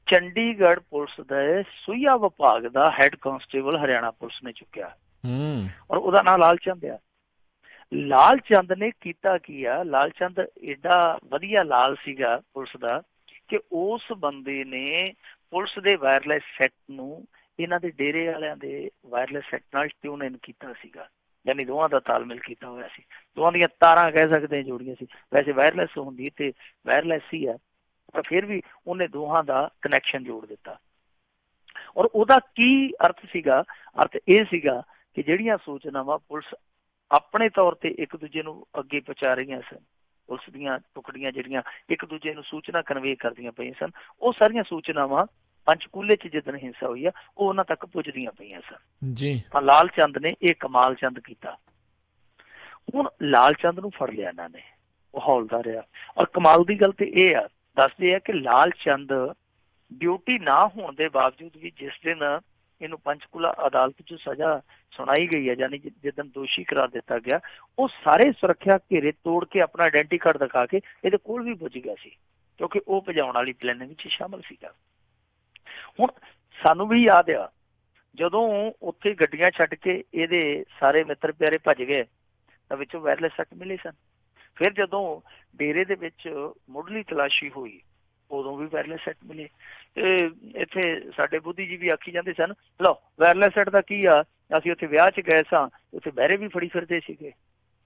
ਚੰਡੀਗੜ੍ਹ ਪੁਲਿਸ ਦੇ ਸੂਈਆ ਵਿਭਾਗ ਦਾ ਹੈਡ ਕਾਂਸਟੇਬਲ ਹਰਿਆਣਾ ਪੁਲਿਸ ਨੇ ਚੁੱਕਿਆ, ਔਰ ਉਹਦਾ ਨਾਂ ਲਾਲ ਚੰਦ ਆ। ਲਾਲ ਚੰਦ ਨੇ ਕੀਤਾ ਕੀ ਆ, ਲਾਲ ਚੰਦ ਏਡਾ ਵਧੀਆ ਲਾਲ ਸੀਗਾ ਪੁਲਿਸ ਦਾ ਕਿ ਉਸ ਬੰਦੇ ਨੇ ਪੁਲਿਸ ਦੇ ਵਾਇਰਲੈਸ ਸੈੱਟ ਨੂੰ ਇਹਨਾਂ ਦੇ ਡੇਰੇ ਵਾਲਿਆਂ ਦੇ ਵਾਇਰਲੈਸ ਸੈੱਟ ਨਾਲ ਟਿਊਨ ਇਨ ਕੀਤਾ ਸੀਗਾ। ਯਾਨੀ ਦੋਵਾਂ ਦਾ ਤਾਲਮੇਲ ਕੀਤਾ ਹੋਇਆ ਸੀ, ਦੋਵਾਂ ਦੀਆਂ ਤਾਰਾਂ ਕਹਿ ਸਕਦੇ ਜੋੜੀਆਂ ਸੀ। ਵੈਸੇ ਵਾਇਰਲੈਸ ਹੁੰਦੀ ਤੇ ਵਾਇਰਲੈਸ ਹੀ ਆ, ਪਰ ਫਿਰ ਵੀ ਉਹਨੇ ਦੋਹਾਂ ਦਾ ਕਨੈਕਸ਼ਨ ਜੋੜ ਦਿੱਤਾ। ਔਰ ਉਹਦਾ ਕੀ ਅਰਥ ਸੀਗਾ? ਅਰਥ ਇਹ ਸੀਗਾ ਕਿ ਜਿਹੜੀਆਂ ਸੂਚਨਾਵਾਂ ਪੁਲਿਸ ਆਪਣੇ ਤੌਰ ਤੇ ਇੱਕ ਦੂਜੇ ਨੂੰ ਅੱਗੇ ਪਹੁੰਚਾ ਰਹੀਆਂ ਸਨ, ਪੁਲਿਸ ਦੀਆਂ ਟੁਕੜੀਆਂ ਜਿਹੜੀਆਂ ਇੱਕ ਦੂਜੇ ਨੂੰ ਸੂਚਨਾ ਕਨਵੇ ਕਰਦੀਆਂ ਪਈਆਂ ਸਨ, ਉਹ ਸਾਰੀਆਂ ਸੂਚਨਾਵਾਂ ਪੰਚਕੂਲੇ 'ਚ ਜਿੱਦਣ ਹਿੰਸਾ ਹੋਈ ਆ ਉਹ ਉਹਨਾਂ ਤੱਕ ਪੁੱਜਦੀਆਂ ਪਈਆਂ ਸਨ ਜੀ। ਤਾਂ ਲਾਲ ਚੰਦ ਨੇ ਇਹ ਕਮਾਲ ਚੰਦ ਕੀਤਾ। ਹੁਣ ਲਾਲ ਚੰਦ ਨੂੰ ਫੜ ਲਿਆ ਇਹਨਾਂ ਨੇ, ਉਹ ਹੌਲਦਾਰ ਰਿਹਾ। ਔਰ ਕਮਾਲ ਦੀ ਗੱਲ ਤੇ ਇਹ ਆ, ਦੱਸਦੇ ਆ ਕਿ ਲਾਲ ਚੰਦ ਡਿਊਟੀ ਨਾ ਹੋਣ ਦੇ ਬਾਵਜੂਦ ਵੀ ਜਿਸ ਦਿਨ ਇਹਨੂੰ ਪੰਚਕੂਲਾ ਅਦਾਲਤ 'ਚ ਸਜ਼ਾ ਸੁਣਾਈ ਗਈ ਹੈ, ਯਾਨੀ ਜਿੱਦਣ ਦੋਸ਼ੀ ਕਰਾਰ ਦਿੱਤਾ ਗਿਆ, ਉਹ ਸਾਰੇ ਸੁਰੱਖਿਆ ਘੇਰੇ ਤੋੜ ਕੇ ਆਪਣਾ ਆਇਡੈਂਟੀ ਕਾਰਡ ਦਿਖਾ ਕੇ ਇਹਦੇ ਕੋਲ ਵੀ ਪੁੱਜ ਗਿਆ ਸੀ, ਕਿਉਂਕਿ ਉਹ ਭਜਾਉਣ ਵਾਲੀ ਪਲਾਨ ਵਿੱਚ ਸ਼ਾਮਲ ਸੀਗਾ। ਹੁਣ ਸਾਨੂੰ ਵੀ ਯਾਦ ਆ ਜਦੋਂ ਉੱਥੇ ਗੱਡੀਆਂ ਛੱਡ ਕੇ ਇਹਦੇ ਸਾਰੇ ਮਿੱਤਰ ਪਿਆਰੇ ਭੱਜ ਗਏ ਤਾਂ ਵਿੱਚੋਂ ਵਾਇਰਲੈਸ ਸੈੱਟ ਮਿਲੇ ਸਨ। ਫਿਰ ਜਦੋਂ ਡੇਰੇ ਦੇ ਵਿੱਚ ਮੁੱਢਲੀ ਤਲਾਸ਼ੀ ਹੋਈ ਉਦੋਂ ਵੀ ਵਾਇਰਲੈਸ ਸੈੱਟ ਮਿਲੇ। ਤੇ ਇੱਥੇ ਸਾਡੇ ਬੁੱਧੀਜੀਵੀ ਆਖੀ ਜਾਂਦੇ ਸਨ, ਲਓ ਵਾਇਰਲੈਸ ਸੈੱਟ ਦਾ ਕੀ ਆ, ਅਸੀਂ ਉੱਥੇ ਵਿਆਹ 'ਚ ਗਏ ਸਾਂ, ਉੱਥੇ ਬਹਿਰੇ ਵੀ ਫੜੀ ਫਿਰਦੇ ਸੀਗੇ।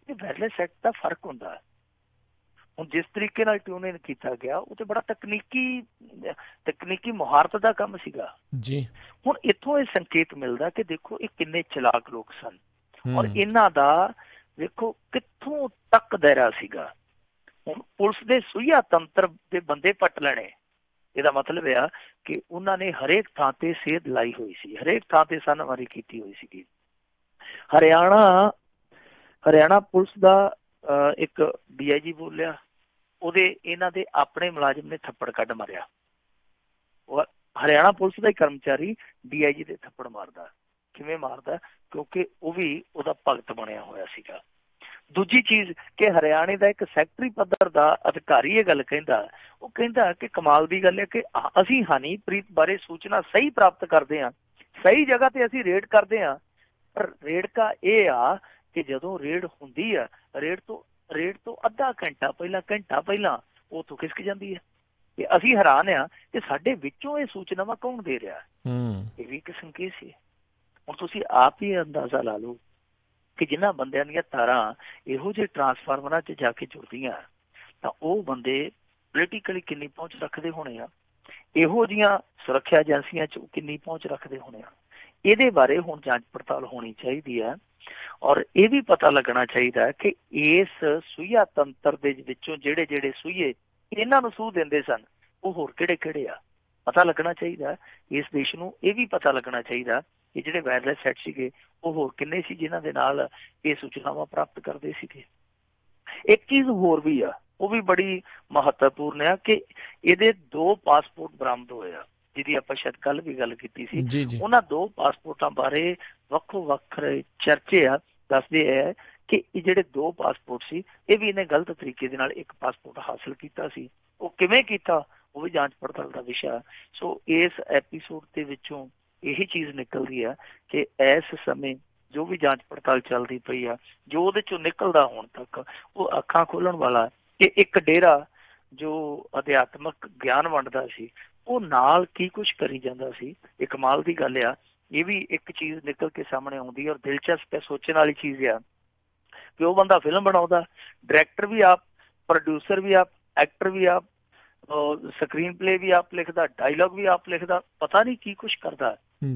ਵਾਇਰਲੈਸ ਸੈੱਟ ਦਾ ਫਰਕ ਹੁੰਦਾ। ਹੁਣ ਜਿਸ ਤਰੀਕੇ ਨਾਲ ਟਿਊਨ ਇਨ ਕੀਤਾ ਗਿਆ ਉਹ ਤੇ ਬੜਾ ਤਕਨੀਕੀ ਮੁਹਾਰਤ ਦਾ ਕੰਮ ਸੀਗਾ ਜੀ। ਹੁਣ ਇੱਥੋਂ ਇਹ ਸੰਕੇਤ ਮਿਲਦਾ ਕਿ ਦੇਖੋ ਇਹ ਕਿੰਨੇ ਚਲਾਕ ਲੋਕ ਸਨ ਔਰ ਇਹਨਾਂ ਦਾ ਵੇਖੋ ਕਿੱਥੋਂ ਤੱਕ ਦਾਇਰਾ ਸੀਗਾ। ਹੁਣ ਪੁਲਿਸ ਦੇ ਸੂਈਆ ਤੰਤਰ ਦੇ ਬੰਦੇ ਪੱਟ ਲੈਣੇ, ਇਹਦਾ ਮਤਲਬ ਆ ਕਿ ਉਹਨਾਂ ਨੇ ਹਰੇਕ ਥਾਂ ਤੇ ਸੇਧ ਲਾਈ ਹੋਈ ਸੀ, ਹਰੇਕ ਥਾਂ ਤੇ ਸਨਮਾਰੀ ਕੀਤੀ ਹੋਈ ਸੀਗੀ। ਹਰਿਆਣਾ ਪੁਲਿਸ ਦਾ ਇੱਕ DIG ਬੋਲਿਆ, ਉਹਦੇ ਇਹਨਾਂ ਦੇ ਆਪਣੇ ਮੁਲਾਜ਼ਮ ਨੇ ਥੱਪੜ ਕੱਢ ਮਾਰਿਆ। ਹਰਿਆਣਾ ਪੁਲਿਸ ਦਾ ਹੀ ਕਰਮਚਾਰੀ DIG ਦੇ ਥੱਪੜ ਮਾਰਦਾ। ਕਿਵੇਂ ਮਾਰਦਾ? ਕਿਉਂਕਿ ਉਹ ਵੀ ਉਹਦਾ ਭਗਤ ਬਣਿਆ ਹੋਇਆ ਸੀਗਾ। ਦੂਜੀ ਚੀਜ਼ ਕਿ ਹਰਿਆਣੇ ਦਾ ਇੱਕ ਸੈਕਟਰੀ ਪੱਧਰ ਦਾ ਅਧਿਕਾਰੀ ਇਹ ਗੱਲ ਕਹਿੰਦਾ, ਉਹ ਕਹਿੰਦਾ ਕਿ ਕਮਾਲ ਦੀ ਗੱਲ ਹੈ ਕਿ ਅਸੀਂ ਹਨੀਪ੍ਰੀਤ ਬਾਰੇ ਸੂਚਨਾ ਸਹੀ ਪ੍ਰਾਪਤ ਕਰਦੇ ਹਾਂ, ਸਹੀ ਜਗ੍ਹਾ ਤੇ ਅਸੀਂ ਰੇਡ ਕਰਦੇ ਹਾਂ, ਪਰ ਰੇਡ ਇਹ ਆ ਕਿ ਜਦੋਂ ਰੇਡ ਹੁੰਦੀ ਆ, ਰੇਡ ਤੋਂ ਅੱਧਾ ਘੰਟਾ ਪਹਿਲਾਂ ਉਹ ਤੋਂ ਖਿਸਕ ਜਾਂਦੀ ਹੈ। ਤੇ ਅਸੀਂ ਹੈਰਾਨ ਆ ਕਿ ਸਾਡੇ ਵਿੱਚੋਂ ਇਹ ਸੂਚਨਾਵਾਂ ਕੌਣ ਦੇ ਰਿਹਾ। ਇਹ ਵੀ ਇੱਕ ਸੰਕੇਤ ਸੀ। ਹੁਣ ਤੁਸੀਂ ਆਪ ਹੀ ਅੰਦਾਜ਼ਾ ਲਾ ਲਓ ਕਿ ਜਿਨ੍ਹਾਂ ਬੰਦਿਆਂ ਦੀਆਂ ਤਾਰਾਂ ਇਹੋ ਜਿਹੇ ਟਰਾਂਸਫਾਰਮਰਾਂ 'ਚ ਜਾ ਕੇ ਜੁੜਦੀਆਂ ਤਾਂ ਉਹ ਬੰਦੇ ਪੋਲੀਟੀਕਲੀ ਕਿੰਨੀ ਪਹੁੰਚ ਰੱਖਦੇ ਹੋਣੇ ਆ, ਇਹੋ ਜਿਹੀਆਂ ਸੁਰੱਖਿਆ ਏਜੰਸੀਆਂ 'ਚ ਕਿੰਨੀ ਪਹੁੰਚ ਰੱਖਦੇ ਹੋਣੇ ਆ। ਇਹਦੇ ਬਾਰੇ ਹੁਣ ਜਾਂਚ ਪੜਤਾਲ ਹੋਣੀ ਚਾਹੀਦੀ ਹੈ ਔਰ ਇਹ ਵੀ ਪਤਾ ਲੱਗਣਾ ਚਾਹੀਦਾ ਕਿ ਇਸ ਸੂਈਆ ਤੰਤਰ ਦੇ ਵਿੱਚੋਂ ਜਿਹੜੇ ਸੂਈਏ ਇਹਨਾਂ ਨੂੰ ਸੂਹ ਦਿੰਦੇ ਸਨ ਉਹ ਹੋਰ ਕਿਹੜੇ ਆ, ਪਤਾ ਲੱਗਣਾ ਚਾਹੀਦਾ। ਇਸ ਦੇਸ਼ ਨੂੰ ਇਹ ਵੀ ਪਤਾ ਲੱਗਣਾ ਚਾਹੀਦਾ ਕਿ ਜਿਹੜੇ ਵਾਇਰਲੈਸ ਸੈੱਟ ਸੀਗੇ ਉਹ ਹੋਰ ਕਿੰਨੇ ਸੀ ਜਿਨ੍ਹਾਂ ਦੇ ਨਾਲ ਇਹ ਸੂਚਨਾਵਾਂ ਪ੍ਰਾਪਤ ਕਰਦੇ ਸੀਗੇ। ਇੱਕ ਚੀਜ਼ ਹੋਰ ਵੀ ਆ, ਉਹ ਵੀ ਬੜੀ ਮਹੱਤਵਪੂਰਨ ਆ ਕਿ ਇਹਦੇ 2 ਪਾਸਪੋਰਟ ਬਰਾਮਦ ਹੋਏ ਆ, ਜਿਹਦੀ ਆਪਾਂ ਸ਼ਾਇਦ ਕੱਲ ਵੀ ਗੱਲ ਕੀਤੀ ਸੀ। ਉਹਨਾਂ 2 ਪਾਸਪੋਰਟਾਂ ਬਾਰੇ ਵੱਖੋ ਵੱਖਰੇ ਚਰਚੇ ਆ। ਦੱਸਦੇ ਹੈ ਕਿ ਇਹ ਜਿਹੜੇ 2 ਪਾਸਪੋਰਟ ਸੀ ਇਹ ਵੀ ਇਹਨੇ ਗਲਤ ਤਰੀਕੇ ਦੇ ਨਾਲ ਇੱਕ ਪਾਸਪੋਰਟ ਹਾਸਲ ਕੀਤਾ ਸੀ। ਉਹ ਕਿਵੇਂ ਕੀਤਾ ਉਹ ਵੀ ਜਾਂਚ ਪੜਤਾਲ ਦਾ ਵਿਸ਼ਾ। ਸੋ ਇਸ ਐਪੀਸੋਡ ਦੇ ਵਿੱਚੋਂ ਇਹੀ ਚੀਜ਼ ਨਿਕਲਦੀ ਆ ਕਿ ਇਸ ਸਮੇਂ ਜੋ ਵੀ ਜਾਂਚ ਪੜਤਾਲ ਚੱਲਦੀ ਪਈ ਆ, ਜੋ ਉਹਦੇ ਚੋਂ ਨਿਕਲਦਾ ਹੁਣ ਤੱਕ, ਉਹ ਅੱਖਾਂ ਖੋਲਣ ਵਾਲਾ ਕਿ ਇੱਕ ਡੇਰਾ ਜੋ ਅਧਿਆਤਮਕ ਗਿਆਨ ਵੰਡਦਾ ਸੀ ਉਹ ਨਾਲ ਕੀ ਕੁਛ ਕਰੀ ਜਾਂਦਾ ਸੀ। ਇਹ ਕਮਾਲ ਦੀ ਗੱਲ ਆ। ਇਹ ਵੀ ਇੱਕ ਚੀਜ਼ ਨਿਕਲ ਕੇ ਸਾਹਮਣੇ ਆਉਂਦੀ ਔਰ ਦਿਲਚਸਪ ਹੈ, ਸੋਚਣ ਵਾਲੀ ਚੀਜ਼ ਆ ਕਿ ਉਹ ਬੰਦਾ ਫਿਲਮ ਬਣਾਉਂਦਾ, ਡਾਇਰੈਕਟਰ ਵੀ ਆਪ, ਪ੍ਰੋਡਿਊਸਰ ਵੀ ਆਪ, ਐਕਟਰ ਵੀ ਆਪ, ਸਕਰੀਨ ਪਲੇ ਵੀ ਆਪ ਲਿਖਦਾ, ਡਾਇਲੌਗ ਵੀ ਆਪ ਲਿਖਦਾ, ਪਤਾ ਨਹੀਂ ਕੀ ਕੁਛ ਕਰਦਾ।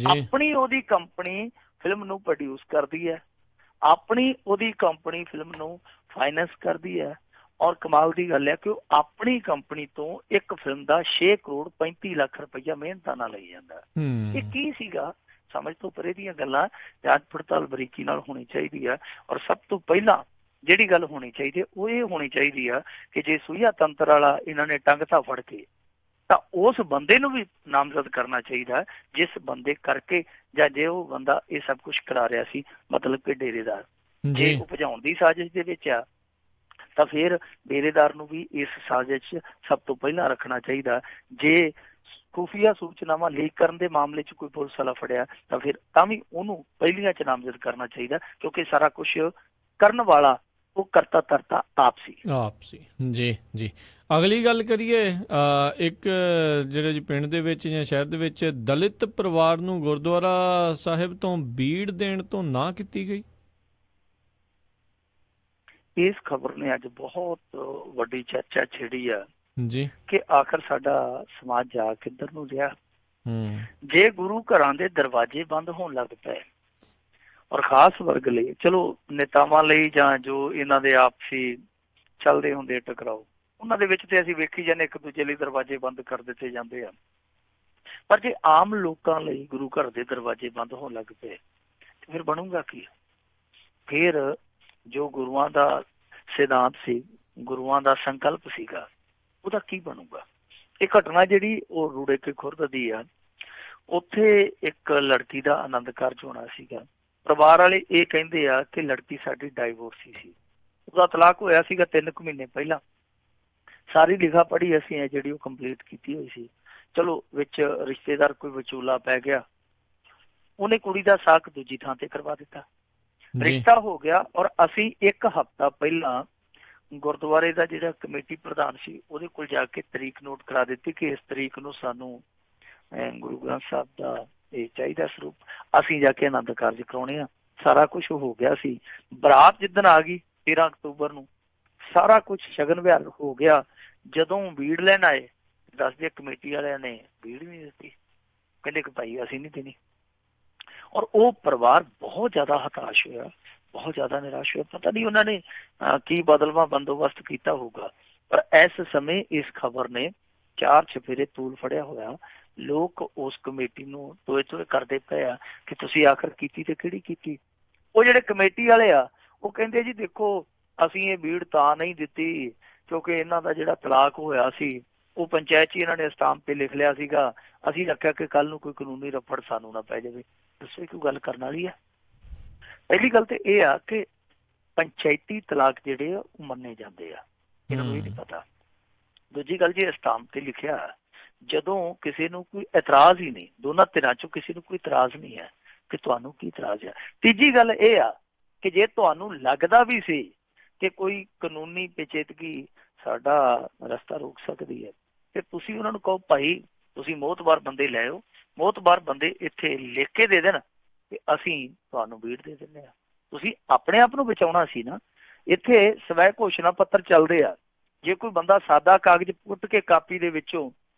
ਆਪਣੀ ਉਹਦੀ ਕੰਪਨੀ ਫਿਲਮ ਨੂੰ ਪ੍ਰੋਡਿਊਸ ਕਰਦੀ ਹੈ, ਆਪਣੀ ਉਹਦੀ ਕੰਪਨੀ ਫਿਲਮ ਨੂੰ ਫਾਈਨੈਂਸ ਕਰਦੀ ਹੈ ਔਰ ਕਮਾਲ ਦੀ ਗੱਲ ਹੈ ਕਿ ਉਹ ਆਪਣੀ ਕੰਪਨੀ ਤੋਂ ਇੱਕ ਫਿਲਮ ਦਾ 6 ਕਰੋੜ 35 ਲੱਖ ਰੁਪਈਆ ਮਿਹਨਤਾਂ ਨਾਲ ਲਈ ਜਾਂਦਾ। ਇਹ ਕੀ ਸੀਗਾ? ਸਮਝ ਤੋਂ ਪਰੇ ਦੀਆਂ ਗੱਲਾਂ। ਜਾਂਚ ਪੜਤਾਲ ਬਰੀਕੀ ਨਾਲ ਹੋਣੀ ਚਾਹੀਦੀ ਆ ਔਰ ਸਭ ਤੋਂ ਪਹਿਲਾਂ ਜਿਹੜੀ ਗੱਲ ਹੋਣੀ ਚਾਹੀਦੀ ਹੈ ਉਹ ਇਹ ਹੋਣੀ ਚਾਹੀਦੀ ਆ ਕਿ ਜੇ ਸੂਈਆ ਤੰਤਰ ਵਾਲਾ ਇਹਨਾਂ ਨੇ ਟੰਗਤਾ ਫੜ ਕੇ ਤਾਂ ਉਸ ਬੰਦੇ ਨੂੰ ਵੀ ਨਾਮਜ਼ਦ ਕਰਨਾ ਚਾਹੀਦਾ ਜਿਸ ਬੰਦੇ ਕਰਕੇ ਜਾਂ ਜੇ ਉਹ ਬੰਦਾ ਇਹ ਸਭ ਕੁਛ ਕਰਾ ਰਿਹਾ ਸੀ, ਮਤਲਬ ਕਿ ਡੇਰੇਦਾਰ। ਜੇ ਉਹ ਭਜਾਉਣ ਦੀ ਸਾਜ਼ਿਸ਼ ਦੇ ਵਿੱਚ ਆ ਤਾਂ ਫਿਰ ਡੇਰੇਦਾਰ ਨੂੰ ਵੀ ਇਸ ਸਾਜ਼ਿਸ਼ ਸਭ ਤੋਂ ਪਹਿਲਾਂ ਰੱਖਣਾ ਚਾਹੀਦਾ। ਜੇ ਖੁਫੀਆ ਸੂਚਨਾਵਾਂ ਲੀਕ ਕਰਨ ਦੇ ਮਾਮਲੇ 'ਚ ਕੋਈ ਪੁਲਿਸ ਵਾਲਾ ਫੜਿਆ ਤਾਂ ਫਿਰ ਤਾਂ ਵੀ ਉਹਨੂੰ ਪਹਿਲੀਆਂ 'ਚ ਨਾਮਜ਼ਦ ਕਰਨਾ ਚਾਹੀਦਾ ਕਿਉਂਕਿ ਸਾਰਾ ਕੁਛ ਕਰਨ ਵਾਲਾ ਉਹ ਕਰਤਾ ਧਰਤਾ ਆਪ ਸੀ। ਜੀ। ਅਗਲੀ ਗੱਲ ਕਰੀਏ, ਇੱਕ ਜਿਹੜੇ ਜੀ ਪਿੰਡ ਦੇ ਵਿੱਚ ਜਾਂ ਸ਼ਹਿਰ ਦੇ ਵਿੱਚ ਦਲਿਤ ਪਰਿਵਾਰ ਨੂੰ ਗੁਰਦੁਆਰਾ ਸਾਹਿਬ ਤੋਂ ਬੀੜ ਦੇਣ ਤੋਂ ਨਾ ਕੀਤੀ ਗਈ। ਇਸ ਖਬਰ ਨੇ ਅੱਜ ਬਹੁਤ ਵੱਡੀ ਚਰਚਾ ਛੇੜੀ ਆ ਜੀ ਕਿ ਆਖਰ ਸਾਡਾ ਸਮਾਜ ਜਾ ਕਿੱਧਰ ਨੂੰ ਰਿਹਾ। ਜੇ ਗੁਰੂ ਘਰਾਂ ਦੇ ਦਰਵਾਜ਼ੇ ਬੰਦ ਹੋਣ ਲੱਗ ਪਏ ਔਰ ਖਾਸ ਵਰਗ ਲਈ, ਚਲੋ ਨੇਤਾਵਾਂ ਲਈ ਜਾਂ ਜੋ ਇਹਨਾਂ ਦੇ ਆਪਸੀ ਚੱਲਦੇ ਹੁੰਦੇ ਟਕਰਾਓ, ਉਹਨਾਂ ਦੇ ਵਿੱਚ ਤੇ ਅਸੀਂ ਵੇਖੀ ਜਾਂਦੇ ਇੱਕ ਦੂਜੇ ਲਈ ਦਰਵਾਜ਼ੇ ਬੰਦ ਕਰ ਦਿੱਤੇ ਜਾਂਦੇ ਆ, ਪਰ ਜੇ ਆਮ ਲੋਕਾਂ ਲਈ ਗੁਰੂ ਘਰ ਦੇ ਦਰਵਾਜ਼ੇ ਬੰਦ ਹੋਣ ਲੱਗ ਪਏ ਤੇ ਫਿਰ ਬਣੂਗਾ ਕੀ? ਫਿਰ ਜੋ ਗੁਰੂਆਂ ਦਾ ਸਿਧਾਂਤ ਸੀ, ਗੁਰੂਆਂ ਦਾ ਸੰਕਲਪ ਸੀਗਾ, ਉਹਦਾ ਕੀ ਬਣੂਗਾ? ਇਹ ਘਟਨਾ ਜਿਹੜੀ ਉਹ ਰੂੜੇ ਕੇ ਖੁਰਦ ਦੀ ਆ। ਉੱਥੇ ਇੱਕ ਲੜਕੀ ਦਾ ਆਨੰਦ ਕਾਰਜ ਹੋਣਾ ਸੀਗਾ। ਪਰਿਵਾਰ ਵਾਲੇ ਇਹ ਕਹਿੰਦੇ ਆ ਕਿ ਲੜਕੀ ਸਾਡੀ ਡਾਈਵੋਰਸੀ ਸੀ, ਉਹਦਾ ਤਲਾਕ ਹੋਇਆ ਸੀਗਾ 3 ਮਹੀਨੇ ਪਹਿਲਾਂ। ਸਾਰੀ ਲਿਖਾ ਪੜ੍ਹੀ ਅਸੀਂ ਹੈ ਜਿਹੜੀ ਉਹ ਕੰਪਲੀਟ ਕੀਤੀ ਹੋਈ ਸੀ। ਚਲੋ ਵਿੱਚ ਰਿਸ਼ਤੇਦਾਰ ਕੋਈ ਵਿਚੋਲਾ ਪੈ ਗਿਆ, ਉਹਨੇ ਕੁੜੀ ਦਾ ਸਾਕ ਦੂਜੀ ਥਾਂ ਤੇ ਕਰਵਾ ਦਿੱਤਾ, ਰਿਸ਼ਤਾ ਹੋ ਗਿਆ ਔਰ ਅਸੀਂ 1 ਹਫ਼ਤਾ ਪਹਿਲਾਂ ਗੁਰਦੁਆਰੇ ਦਾ ਜਿਹੜਾ ਕਮੇਟੀ ਪ੍ਰਧਾਨ ਸੀ ਉਹਦੇ ਕੋਲ ਜਾ ਕੇ ਤਰੀਕ ਨੋਟ ਕਰਾ ਦਿੱਤੀ ਕਿ ਇਸ ਤਰੀਕ ਨੂੰ ਸਾਨੂੰ ਗੁਰੂ ਗ੍ਰੰਥ ਸਾਹਿਬ ਦਾ ਇਹ ਚਾਹੀਦਾ ਸਰੂਪ, ਅਸੀਂ ਜਾ ਕੇ ਆਨੰਦ ਕਾਰਜ ਕਰਾਉਣੇ ਆ। ਸਾਰਾ ਕੁਝ ਹੋ ਗਿਆ ਸੀ। ਬਰਾਤ ਜਿੱਦਣ ਆ ਗਈ 13 ਅਕਤੂਬਰ ਨੂੰ, ਸਾਰਾ ਕੁਝ ਸ਼ਗਨ ਵਿਹਾਰ ਹੋ ਗਿਆ। ਜਦੋਂ ਬੀੜ ਲੈਣ ਆਏ ਦੱਸਦੇ ਕਮੇਟੀ ਵਾਲਿਆਂ ਨੇ ਬੀੜ ਨਹੀਂ ਦਿੱਤੀ, ਕਹਿੰਦੇ ਕਿ ਭਾਈ ਅਸੀਂ ਨਹੀਂ ਦੇਣੀ। ਔਰ ਉਹ ਪਰਿਵਾਰ ਬਹੁਤ ਜ਼ਿਆਦਾ ਹਤਾਸ਼ ਹੋਇਆ, ਬਹੁਤ ਜ਼ਿਆਦਾ ਨਿਰਾਸ਼ ਹੋਇਆ। ਪਤਾ ਨਹੀਂ ਉਹਨਾਂ ਨੇ ਕੀ ਬਦਲਵਾਂ ਬੰਦੋਬਸਤ ਕੀਤਾ ਹੋਊਗਾ। ਪਰ ਇਸ ਸਮੇਂ ਇਸ ਖਬਰ ਨੇ 4 ਚਫੇਰੇ ਤੂਲ ਫੜਿਆ ਹੋਇਆ। ਲੋਕ ਉਸ ਕਮੇਟੀ ਨੂੰ ਤੋਏ ਤੋਏ ਕਰਦੇ ਪਏ ਆ ਕਿ ਤੁਸੀਂ ਆਖਰ ਕੀਤੀ ਤੇ ਕਿਹੜੀ ਕੀਤੀ। ਉਹ ਜਿਹੜੇ ਕਮੇਟੀ ਵਾਲੇ ਆ ਉਹ ਕਹਿੰਦੇ ਜੀ ਦੇਖੋ ਅਸੀਂ ਇਹ ਬੀੜ ਤਾਂ ਨਹੀਂ ਦਿੱਤੀ ਕਿਉਂਕਿ ਇਹਨਾਂ ਦਾ ਜਿਹੜਾ ਤਲਾਕ ਹੋਇਆ ਸੀ ਉਹ ਪੰਚਾਇਤ 'ਚ ਇਹਨਾਂ ਨੇ ਸਟਾਂਪ ਤੇ ਲਿਖ ਲਿਆ ਸੀਗਾ। ਅਸੀਂ ਰੱਖਿਆ ਕਿ ਕੱਲ ਨੂੰ ਕੋਈ ਕਾਨੂੰਨੀ ਰਫੜ ਸਾਨੂੰ ਨਾ ਪੈ ਜਾਵੇ। ਦੱਸੋ ਕੋਈ ਗੱਲ ਕਰਨ ਵਾਲੀ ਆ? ਪਹਿਲੀ ਗੱਲ ਤੇ ਇਹ ਆ ਕਿ ਪੰਚਾਇਤੀ ਤਲਾਕ ਜਿਹੜੇ ਆ ਉਹ ਮੰਨੇ ਜਾਂਦੇ ਆ, ਇਹਨਾਂ ਨੂੰ ਇਹ ਨਹੀਂ ਪਤਾ। ਦੂਜੀ ਗੱਲ ਜੇ ਸਟਾਂਪ ਤੇ ਲਿਖਿਆ, ਜਦੋਂ ਕਿਸੇ ਨੂੰ ਕੋਈ ਇਤਰਾਜ਼ ਹੀ ਨਹੀਂ, ਦੋਨਾਂ ਧਿਰਾਂ ਚੋਂ ਕਿਸੇ ਨੂੰ ਕੋਈ ਇਤਰਾਜ਼ ਨਹੀਂ ਹੈ ਕਿ ਤੁਹਾਨੂੰ ਕੀ ਇਤਰਾਜ਼ ਆ। ਤੀਜੀ ਗੱਲ ਇਹ ਆ ਕਿ ਜੇ ਤੁਹਾਨੂੰ ਲੱਗਦਾ ਵੀ ਸੀ ਕਿ ਕੋਈ ਕਾਨੂੰਨੀ ਪੇਚੀਦਗੀ ਸਾਡਾ ਰਸਤਾ ਰੋਕ ਸਕਦੀ ਹੈ ਤੇ ਤੁਸੀਂ ਉਹਨਾਂ ਨੂੰ ਕਹੋ ਭਾਈ ਤੁਸੀਂ ਮੋਹਤਬਾਰ ਬੰਦੇ ਲੈ ਆਓ, ਮੋਹਤਬਾਰ ਬੰਦੇ ਇੱਥੇ ਲਿਖ ਕੇ ਦੇ ਦੇਣ ਤੇ ਅਸੀਂ ਤੁਹਾਨੂੰ ਬੀੜ ਦੇ ਦਿੰਦੇ ਹਾਂ। ਤੁਸੀਂ ਆਪਣੇ ਆਪ ਨੂੰ ਬਚਾਉਣਾ ਸੀ ਨਾ। ਇੱਥੇ ਸਵੈ ਘੋਸ਼ਣਾ ਪੱਤਰ ਚੱਲਦੇ ਆ। ਜੇ ਕੋਈ ਬੰਦਾ ਸਾਦਾ ਕਾਗਜ਼ ਪੁੱਟ ਕੇ ਕਾਪੀ ਦੇ ਵਿੱਚੋਂ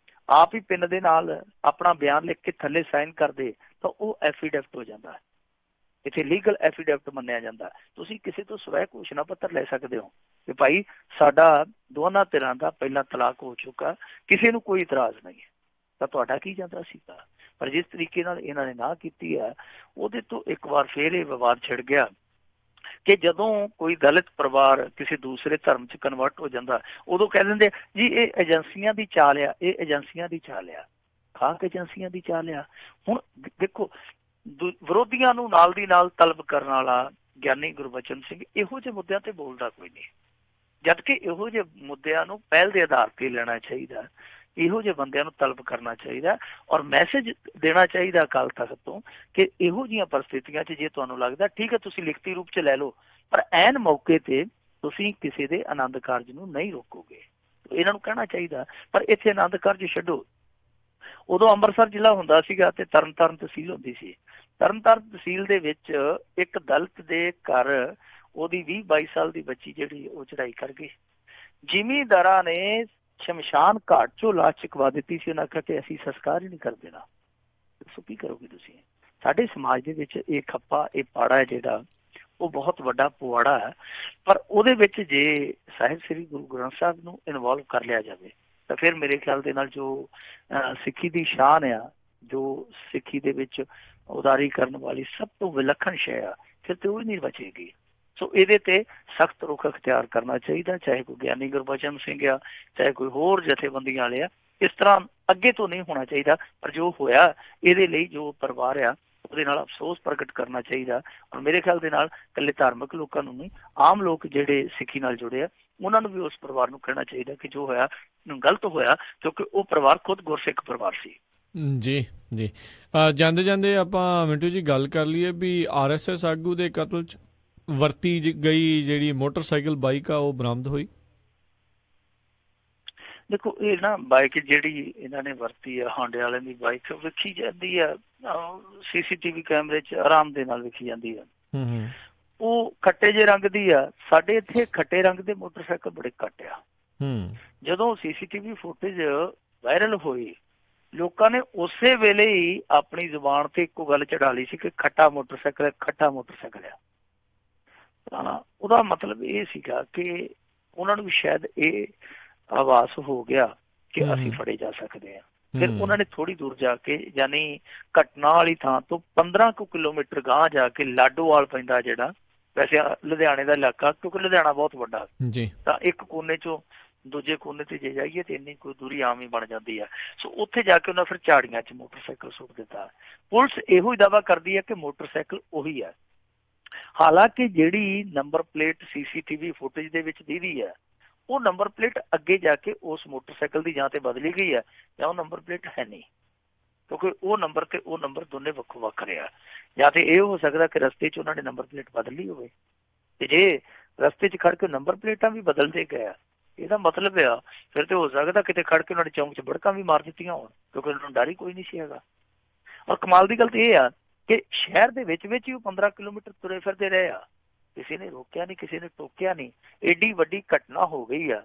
ਆਪ ਹੀ ਪਿੰਨ ਦੇ ਨਾਲ ਆਪਣਾ ਬਿਆਨ ਲਿਖ ਕੇ ਥੱਲੇ ਸਾਈਨ ਕਰਦੇ ਤਾਂ ਉਹ ਐਫੀਡੈਵਿਟ ਹੋ ਜਾਂਦਾ। ਇੱਥੇ ਲੀਗਲ ਐਫੀਡੈਵਿਟ ਮੰਨਿਆ ਜਾਂਦਾ। ਤੁਸੀਂ ਕਿਸੇ ਤੋਂ ਸਵੈ ਘੋਸ਼ਣਾ ਪੱਤਰ ਲੈ ਸਕਦੇ ਹੋ ਕਿ ਭਾਈ ਸਾਡਾ ਦੋਨਾਂ ਧਿਰਾਂ ਦਾ ਪਹਿਲਾਂ ਤਲਾਕ ਹੋ ਚੁੱਕਾ, ਕਿਸੇ ਨੂੰ ਕੋਈ ਇਤਰਾਜ਼ ਨਹੀਂ ਹੈ। ਤਾਂ ਤੁਹਾਡਾ ਕੀ ਜਾਂਦਾ ਸੀਗਾ। ਪਰ ਜਿਸ ਤਰੀਕੇ ਨਾਲ ਇਹਨਾਂ ਨੇ ਨਾ ਕੀਤੀ ਹੈ ਉਹਦੇ ਤੋਂ ਇੱਕ ਵਾਰ ਫੇਰ ਇਹ ਵਿਵਾਦ ਛਿੜ ਗਿਆ ਕਿ ਜਦੋਂ ਕੋਈ ਦਲਿਤ ਪਰਿਵਾਰ ਕਿਸੇ ਦੂਸਰੇ ਧਰਮ 'ਚ ਕਨਵਰਟ ਹੋ ਜਾਂਦਾ ਉਦੋਂ ਕਹਿ ਦਿੰਦੇ ਜੀ ਇਹ ਏਜੰਸੀਆਂ ਦੀ ਚਾਲ ਆ, ਇਹ ਏਜੰਸੀਆਂ ਦੀ ਚਾਲ ਆ, ਖਾਕ ਏਜੰਸੀਆਂ ਦੀ ਚਾਲ ਆ। ਹੁਣ ਦੇਖੋ ਵਿਰੋਧੀਆਂ ਨੂੰ ਨਾਲ ਦੀ ਨਾਲ ਤਲਬ ਕਰਨ ਵਾਲਾ ਗਿਆਨੀ ਗੁਰਬਚਨ ਸਿੰਘ ਇਹੋ ਜਿਹੇ ਮੁੱਦਿਆਂ ਤੇ ਬੋਲਦਾ ਕੋਈ ਨਹੀਂ, ਜਦਕਿ ਇਹੋ ਜਿਹੇ ਮੁੱਦਿਆਂ ਨੂੰ ਪਹਿਲ ਦੇ ਆਧਾਰ ਤੇ ਲੈਣਾ ਚਾਹੀਦਾ, ਇਹੋ ਜਿਹੇ ਬੰਦਿਆਂ ਨੂੰ ਤਲਬ ਕਰਨਾ ਚਾਹੀਦਾ ਔਰ ਮੈਸੇਜ ਦੇਣਾ ਚਾਹੀਦਾ ਅਕਾਲ ਤਖਤ ਤੋਂ ਕਿ ਇਹੋ ਜਿਹੀਆਂ ਪਰਿਸਥਿਤੀਆਂ 'ਚ ਜੇ ਤੁਹਾਨੂੰ ਲੱਗਦਾ ਠੀਕ ਹੈ ਤੁਸੀਂ ਲਿਖਤੀ ਰੂਪ 'ਚ ਲੈ ਲਓ, ਪਰ ਐਨ ਮੌਕੇ ਤੇ ਤੁਸੀਂ ਕਿਸੇ ਦੇ ਆਨੰਦ ਕਾਰਜ ਨੂੰ ਨਹੀਂ ਰੋਕੋਗੇ। ਇਹਨਾਂ ਨੂੰ ਕਹਿਣਾ ਚਾਹੀਦਾ। ਪਰ ਇੱਥੇ ਆਨੰਦ ਕਾਰਜ ਛੱਡੋ, ਉਦੋਂ ਅੰਮ੍ਰਿਤਸਰ ਜ਼ਿਲ੍ਹਾ ਹੁੰਦਾ ਸੀਗਾ ਤੇ ਤਰਨਤਾਰਨ ਤਹਿਸੀਲ ਹੁੰਦੀ ਸੀ। ਤਰਨਤਾਰਨ ਤਹਿਸੀਲ ਦੇ ਵਿੱਚ ਇੱਕ ਦਲਿਤ ਦੇ ਘਰ ਉਹਦੀ 20-22 ਸਾਲ ਦੀ ਬੱਚੀ ਜਿਹੜੀ ਉਹ ਚੜਾਈ ਕਰ ਗਈ। ਜ਼ਿਮੀਂਦਾਰਾਂ ਨੇ ਸ਼ਮਸ਼ਾਨ ਘਾਟ ਚੋਂ ਲਾਸ਼ ਚੁਕਵਾ ਦਿੱਤੀ ਸੀ। ਉਹਨਾਂ ਕਿਹਾ ਕਿ ਅਸੀਂ ਸੰਸਕਾਰ ਹੀ ਨਹੀਂ ਕਰ ਦੇਣਾ। ਦੱਸੋ ਕੀ ਕਰੋਗੇ ਤੁਸੀਂ? ਸਾਡੇ ਸਮਾਜ ਦੇ ਵਿੱਚ ਇਹ ਖੱਪਾ, ਇਹ ਪਾੜਾ ਹੈ ਜਿਹੜਾ ਉਹ ਬਹੁਤ ਵੱਡਾ ਪੁਆੜਾ ਹੈ। ਪਰ ਉਹਦੇ ਵਿੱਚ ਜੇ ਸਾਹਿਬ ਸ੍ਰੀ ਗੁਰੂ ਗ੍ਰੰਥ ਸਾਹਿਬ ਨੂੰ ਇਨਵੋਲਵ ਕਰ ਲਿਆ ਜਾਵੇ ਤਾਂ ਫਿਰ ਮੇਰੇ ਖਿਆਲ ਦੇ ਨਾਲ ਜੋ ਸਿੱਖੀ ਦੀ ਸ਼ਾਨ ਆ, ਜੋ ਸਿੱਖੀ ਦੇ ਵਿੱਚ ਉਦਾਰੀ ਕਰਨ ਵਾਲੀ ਸਭ ਤੋਂ ਵਿਲੱਖਣ ਸ਼ੈ ਆ, ਫਿਰ ਤੇ ਉਹ ਨਹੀਂ ਬਚੇਗੀ। ਸੋ ਇਹਦੇ ਤੇ ਸਖਤ ਰੁਖ ਅਖਤਿਆਰ ਕਰਨਾ ਚਾਹੀਦਾ, ਚਾਹੇ ਕੋਈ ਗਿਆਨੀ ਗੁਰਬਚਨ ਸਿੰਘ ਆ, ਚਾਹੇ ਕੋਈ ਹੋਰ ਜਥੇਬੰਦੀਆਂ ਵਾਲੇ ਆ। ਇਸ ਤਰ੍ਹਾਂ ਅੱਗੇ ਤੋਂ ਨਹੀਂ ਹੋਣਾ ਚਾਹੀਦਾ। ਪਰ ਜੋ ਹੋਇਆ ਇਹਦੇ ਲਈ ਜੋ ਪਰਿਵਾਰ ਆ ਉਹਦੇ ਨਾਲ ਅਫਸੋਸ ਪ੍ਰਗਟ ਕਰਨਾ ਚਾਹੀਦਾ। ਔਰ ਮੇਰੇ ਖਿਆਲ ਦੇ ਨਾਲ ਇਕੱਲੇ ਧਾਰਮਿਕ ਲੋਕਾਂ ਨੂੰ ਨਹੀਂ, ਆਮ ਲੋਕ ਜਿਹੜੇ ਸਿੱਖੀ ਨਾਲ ਜੁੜੇ ਆ ਉਹਨਾਂ ਨੂੰ ਵੀ ਉਸ ਪਰਿਵਾਰ ਨੂੰ ਕਹਿਣਾ ਚਾਹੀਦਾ ਕਿ ਜੋ ਹੋਇਆ ਗਲਤ ਹੋਇਆ, ਕਿਉਂਕਿ ਉਹ ਪਰਿਵਾਰ ਖੁਦ ਗੁਰਸਿੱਖ ਪਰਿਵਾਰ ਸੀ। ਜੀ ਜੀ ਜਾਂਦੇ ਜਾਂਦੇ ਆਪਾਂ ਮਿੰਟੂ ਜੀ ਗੱਲ ਕਰ ਲਈਏ ਵੀ RSS ਆਗੂ ਦੇ ਕਤਲ 'ਚ ਵਰਤੀ ਗਈ ਜਿਹੜੀ ਮੋਟਰਸਾਈਕਲ ਬਾਈਕ ਆ ਉਹ ਬਰਾਮਦ ਹੋਈ। ਦੇਖੋ ਇਹ ਨਾ ਬਾਈਕ ਜਿਹੜੀ ਇਹਨਾਂ ਨੇ ਵਰਤੀ ਆ ਹਾਂਡੇ ਵਾਲਿਆਂ ਦੀ ਬਾਈਕ ਵੇਖੀ ਜਾਂਦੀ ਆ CCTV ਕੈਮਰੇ 'ਚ ਆਰਾਮ ਦੇ ਨਾਲ ਵੇਖੀ ਜਾਂਦੀ ਆ। ਉਹ ਖੱਟੇ ਜਿਹੇ ਰੰਗ ਦੀ ਆ। ਸਾਡੇ ਇੱਥੇ ਖੱਟੇ ਰੰਗ ਦੇ ਮੋਟਰਸਾਈਕਲ ਬੜੇ ਘੱਟ ਆ। ਜਦੋਂ CCTV ਫੁਟੇਜ ਵਾਇਰਲ ਹੋਈ ਲੋਕਾਂ ਨੇ ਉਸੇ ਵੇਲੇ ਹੀ ਆਪਣੀ ਜ਼ੁਬਾਨ ਤੇ ਇੱਕੋ ਗੱਲ ਚੜਾ ਲਈ ਸੀ ਕਿ ਖੱਟਾ ਮੋਟਰਸਾਈਕਲ, ਖੱਟਾ ਮੋਟਰਸਾਈਕਲ ਆ। ਤਾਂ ਉਹਦਾ ਮਤਲਬ ਇਹ ਸੀਗਾ ਕਿ ਉਹਨਾਂ ਨੂੰ ਵੀ ਸ਼ਾਇਦ ਇਹ ਆਵਾਜ਼ ਹੋ ਗਿਆ ਕਿ ਅਸੀਂ ਫੜੇ ਜਾ ਸਕਦੇ ਹਾਂ। ਫਿਰ ਉਹਨਾਂ ਨੇ ਥੋੜੀ ਦੂਰ ਜਾ ਕੇ ਯਾਨੀ ਘਟਨਾ ਵਾਲੀ ਥਾਂ ਤੋਂ 15 ਕਿਲੋਮੀਟਰ ਗਾਂਹ ਜਾ ਕੇ ਲਾਡੋਵਾਲ ਪੈਂਦਾ, ਜਿਹੜਾ ਵੈਸੇ ਲੁਧਿਆਣੇ ਦਾ ਇਲਾਕਾ ਕਿਉਂਕਿ ਲੁਧਿਆਣਾ ਬਹੁਤ ਵੱਡਾ, ਤਾਂ ਇੱਕ ਕੋਨੇ ਚੋਂ ਦੂਜੇ ਕੋਨੇ ਤੇ ਜੇ ਜਾਈਏ ਤੇ ਇੰਨੀ ਕੋਈ ਦੂਰੀ ਆਮ ਹੀ ਬਣ ਜਾਂਦੀ ਆ। ਸੋ ਉੱਥੇ ਜਾ ਕੇ ਉਹਨਾਂ ਫਿਰ ਝਾੜੀਆਂ 'ਚ ਮੋਟਰਸਾਈਕਲ ਸੁੱਟ ਦਿੱਤਾ। ਪੁਲਿਸ ਇਹੋ ਹੀ ਦਾਅਵਾ ਕਰਦੀ ਹੈ ਕਿ ਮੋਟਰਸਾਈਕਲ ਉਹੀ ਹੈ, ਹਾਲਾਂਕਿ ਜਿਹੜੀ ਨੰਬਰ ਪਲੇਟ CCTV ਫੁਟੇਜ ਦੇ ਵਿੱਚ ਦੀਦੀ ਹੈ ਉਹ ਨੰਬਰ ਪਲੇਟ ਅੱਗੇ ਜਾ ਕੇ ਉਸ ਮੋਟਰਸਾਈਕਲ ਦੀ ਜਾਂ ਤੇ ਬਦਲੀ ਗਈ ਹੈ ਜਾਂ ਉਹ ਨੰਬਰ ਪਲੇਟ ਹੈ ਨਹੀਂ, ਕਿਉਂਕਿ ਉਹ ਨੰਬਰ ਤੇ ਉਹ ਨੰਬਰ ਦੋਨੇ ਵੱਖੋ ਵੱਖ ਰਿਹਾ। ਜਾਂ ਤੇ ਇਹ ਹੋ ਸਕਦਾ ਕਿ ਰਸਤੇ 'ਚ ਉਹਨਾਂ ਨੇ ਨੰਬਰ ਪਲੇਟ ਬਦਲੀ ਹੋਵੇ। ਤੇ ਜੇ ਰਸਤੇ 'ਚ ਖੜ ਕੇ ਨੰਬਰ ਪਲੇਟਾਂ ਵੀ ਬਦਲਦੇ ਗਏ ਆ। ਇਹਦਾ ਮਤਲਬ ਆ ਫਿਰ ਤੇ ਹੋ ਸਕਦਾ ਕਿਤੇ ਖੜ ਕੇ ਉਹਨਾਂ ਨੇ ਚੌਂਕ 'ਚ ਬੜਕਾਂ ਵੀ ਮਾਰ ਦਿੱਤੀਆਂ ਹੋਣ, ਕਿਉਂਕਿ ਉਹਨਾਂ ਨੂੰ ਡਰ ਹੀ ਕੋਈ ਨਹੀਂ ਸੀ ਹੈਗਾ। ਔਰ ਕਮਾਲ ਦੀ ਗੱਲ ਤਾਂ ਇਹ ਆ ਕਿ ਸ਼ਹਿਰ ਦੇ ਵਿੱਚ ਹੀ ਉਹ 15 ਕਿਲੋਮੀਟਰ ਤੁਰੇ ਫਿਰਦੇ ਰਹੇ ਆ, ਕਿਸੇ ਨੇ ਰੋਕਿਆ ਨਹੀਂ, ਕਿਸੇ ਨੇ ਟੋਕਿਆ ਨਹੀਂ। ਏਡੀ ਵੱਡੀ ਘਟਨਾ ਹੋ ਗਈ ਆ,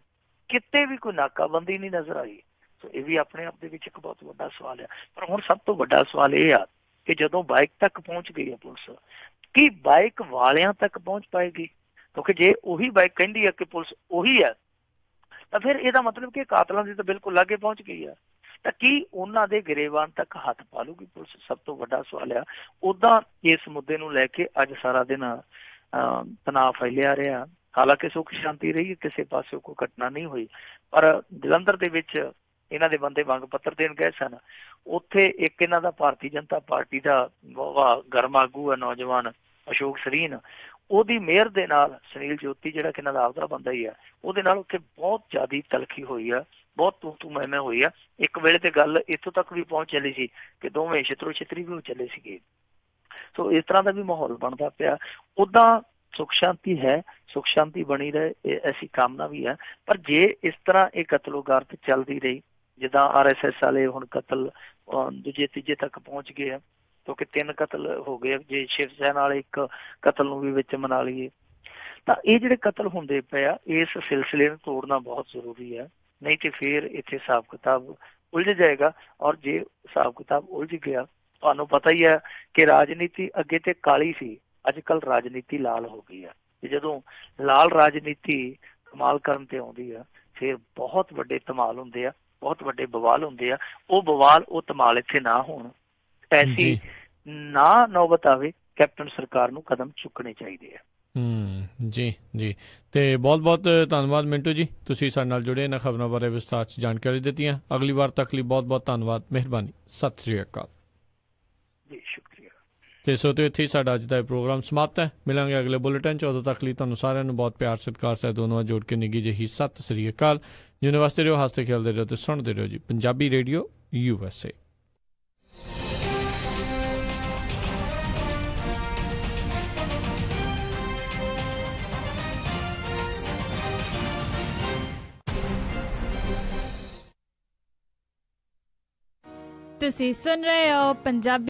ਕਿਤੇ ਵੀ ਕੋਈ ਨਾਕਾਬੰਦੀ ਨਹੀਂ ਨਜ਼ਰ ਆਈ। ਸੋ ਇਹ ਵੀ ਆਪਣੇ ਆਪ ਦੇ ਵਿੱਚ ਇੱਕ ਬਹੁਤ ਵੱਡਾ ਸਵਾਲ ਆ। ਪਰ ਹੁਣ ਸਭ ਤੋਂ ਵੱਡਾ ਸਵਾਲ ਇਹ ਆ ਕਿ ਜਦੋਂ ਬਾਈਕ ਤੱਕ ਪਹੁੰਚ ਗਈ ਹੈ ਪੁਲਿਸ, ਕੀ ਬਾਈਕ ਵਾਲਿਆਂ ਤੱਕ ਪਹੁੰਚ ਪਾਏਗੀ? ਕਿਉਂਕਿ ਜੇ ਉਹੀ ਬਾਈਕ ਕਹਿੰਦੀ ਹੈ ਕਿ ਪੁਲਿਸ ਉਹੀ ਹੈ, ਤਾਂ ਫਿਰ ਇਹਦਾ ਮਤਲਬ ਕਿ ਕਾਤਲਾਂ ਦੀ ਤਾਂ ਬਿਲਕੁਲ ਲਾਗੇ ਪਹੁੰਚ ਗਈ ਆ। ਤਾਂ ਕੀ ਉਹਨਾਂ ਦੇ ਗਰੇਵਾਨ ਤੱਕ ਹੱਥ ਪਾ ਲੂਗੀ ਪੁਲਿਸ? ਸਭ ਤੋਂ ਵੱਡਾ ਸਵਾਲ ਆ। ਉੱਦਾਂ ਇਸ ਮੁੱਦੇ ਨੂੰ ਲੈ ਕੇ ਅੱਜ ਸਾਰਾ ਦਿਨ ਤਣਾਅ ਫੈਲਿਆ ਰਿਹਾ। ਹਾਲਾਂਕਿ ਸੁੱਖ ਸ਼ਾਂਤੀ ਰਹੀ, ਕਿਸੇ ਪਾਸੇ ਕੋਈ ਘਟਨਾ ਨਹੀਂ ਹੋਈ। ਪਰ ਜਲੰਧਰ ਦੇ ਵਿੱਚ ਇਹਨਾਂ ਦੇ ਬੰਦੇ ਮੰਗ ਪੱਤਰ ਦੇਣ ਗਏ ਸਨ। ਉੱਥੇ ਇੱਕ ਇਹਨਾਂ ਦਾ ਭਾਰਤੀ ਜਨਤਾ ਪਾਰਟੀ ਦਾ ਬਹੁਤ ਗਰਮ ਆਗੂ ਹੈ ਨੌਜਵਾਨ ਅਸ਼ੋਕ ਸਰੀਨ, ਉਹਦੀ ਮਿਹਰ ਦੇ ਨਾਲ ਸੁਨੀਲ ਜੋਤੀ ਜਿਹੜਾ ਕਿ ਇਹਨਾਂ ਦਾ ਆਪਦਾ ਬੰਦਾ ਹੀ ਆ, ਉਹਦੇ ਨਾਲ ਉੱਥੇ ਬਹੁਤ ਜ਼ਿਆਦਾ ਤਲਖੀ ਹੋਈ ਆ, ਬਹੁਤ ਤੂੰ ਮੈਂ ਹੋਈ ਆ। ਇੱਕ ਵੇਲੇ ਤੇ ਗੱਲ ਇੱਥੋਂ ਤੱਕ ਵੀ ਪਹੁੰਚ ਚੱਲੀ ਸੀ ਕਿ ਦੋਵੇਂ ਛਿੱਤਰੋ ਛਿੱਤਰੀ ਵੀ ਹੋ ਚੱਲੇ ਸੀਗੇ। ਸੋ ਇਸ ਤਰ੍ਹਾਂ ਦਾ ਵੀ ਮਾਹੌਲ ਬਣਦਾ ਪਿਆ। ਉੱਦਾਂ ਸੁੱਖ ਸ਼ਾਂਤੀ ਹੈ, ਸੁੱਖ ਸ਼ਾਂਤੀ ਬਣੀ ਰਹੇ ਐਸੀ ਕਾਮਨਾ ਵੀ ਹੈ। ਪਰ ਜੇ ਇਸ ਤਰ੍ਹਾਂ ਇਹ ਕਤਲੋਗਾਰਤ ਚੱਲਦੀ ਰਹੀ, ਜਿੱਦਾਂ RSS ਵਾਲੇ ਹੁਣ ਕਤਲ ਦੂਜੇ ਤੀਜੇ ਤੱਕ ਪਹੁੰਚ ਗਏ ਆ, ਕਿਉਂਕਿ 3 ਕਤਲ ਹੋ ਗਏ। ਜੇ ਸ਼ਿਵ ਸੈਨਾ ਵਾਲੇ ਇੱਕ ਕਤਲ ਨੂੰ ਵੀ ਵਿੱਚ ਮਨਾ ਲਈਏ, ਤਾਂ ਇਹ ਜਿਹੜੇ ਕਤਲ ਹੁੰਦੇ ਪਏ ਆ, ਇਸ ਸਿਲਸਿਲੇ ਨੂੰ ਤੋੜਨਾ ਬਹੁਤ ਜ਼ਰੂਰੀ ਹੈ। ਨਹੀਂ ਤੇ ਫਿਰ ਇੱਥੇ ਹਿਸਾਬ ਕਿਤਾਬ ਉਲਝ ਜਾਏਗਾ। ਔਰ ਜੇ ਹਿਸਾਬ ਕਿਤਾਬ ਉਲਝ ਗਿਆ, ਤੁਹਾਨੂੰ ਪਤਾ ਹੀ ਹੈ ਕਿ ਰਾਜਨੀਤੀ ਅੱਗੇ ਤੇ ਕਾਲੀ ਸੀ, ਅੱਜ ਕੱਲ੍ਹ ਰਾਜਨੀਤੀ ਲਾਲ ਹੋ ਗਈ ਆ। ਤੇ ਜਦੋਂ ਲਾਲ ਰਾਜਨੀਤੀ ਕਮਾਲ ਕਰਨ ਤੇ ਆਉਂਦੀ ਆ, ਫਿਰ ਬਹੁਤ ਵੱਡੇ ਧਮਾਲ ਹੁੰਦੇ ਆ, ਬਹੁਤ ਵੱਡੇ ਬਵਾਲ ਹੁੰਦੇ ਆ। ਉਹ ਬਵਾਲ, ਉਹ ਧਮਾਲ ਇੱਥੇ ਨਾ ਹੋਣ, ਐਸੀ ਨਾ ਨੌਬਤ ਆਵੇ, ਕੈਪਟਨ ਸਰਕਾਰ ਨੂੰ ਕਦਮ ਚੁੱਕਣੇ ਚਾਹੀਦੇ ਆ। ਜੀ ਤੇ ਬਹੁਤ ਬਹੁਤ ਧੰਨਵਾਦ ਮਿੰਟੂ ਜੀ, ਤੁਸੀਂ ਸਾਡੇ ਨਾਲ ਜੁੜੇ, ਇਹਨਾਂ ਖਬਰਾਂ ਬਾਰੇ ਵਿਸਥਾਰ 'ਚ ਜਾਣਕਾਰੀ ਦਿੱਤੀਆਂ। ਅਗਲੀ ਵਾਰ ਤੱਕ ਲਈ ਬਹੁਤ ਬਹੁਤ ਧੰਨਵਾਦ, ਮਿਹਰਬਾਨੀ, ਸਤਿ ਸ੍ਰੀ ਅਕਾਲ ਜੀ। ਸ਼ੁਕਰੀਆ। ਤੇ ਸੋ ਤੇ ਇੱਥੇ ਹੀ ਸਾਡਾ ਅੱਜ ਦਾ ਇਹ ਪ੍ਰੋਗਰਾਮ ਸਮਾਪਤ ਹੈ। ਮਿਲਾਂਗੇ ਅਗਲੇ ਬੁਲੇਟਿਨ 'ਚ। ਉਦੋਂ ਤੱਕ ਲਈ ਤੁਹਾਨੂੰ ਸਾਰਿਆਂ ਨੂੰ ਬਹੁਤ ਪਿਆਰ ਸਤਿਕਾਰ ਸਹਿਤ ਦੋਨੋਂ ਜੋੜ ਕੇ ਨਿੱਘੀ ਜਿਹੀ ਸਤਿ ਸ੍ਰੀ ਅਕਾਲ। ਜਿਉਂ ਵਾਸਤੇ ਰਹੋ, ਹੱਸਦੇ ਖੇਲਦੇ ਰਹੋ ਤੇ ਸੁਣਦੇ ਰਹੋ ਜੀ ਪੰਜਾਬੀ ਰੇਡੀਓ USA। ਤੁਸੀਂ ਸੁਣ ਰਹੇ ਹੋ ਪੰਜਾਬੀ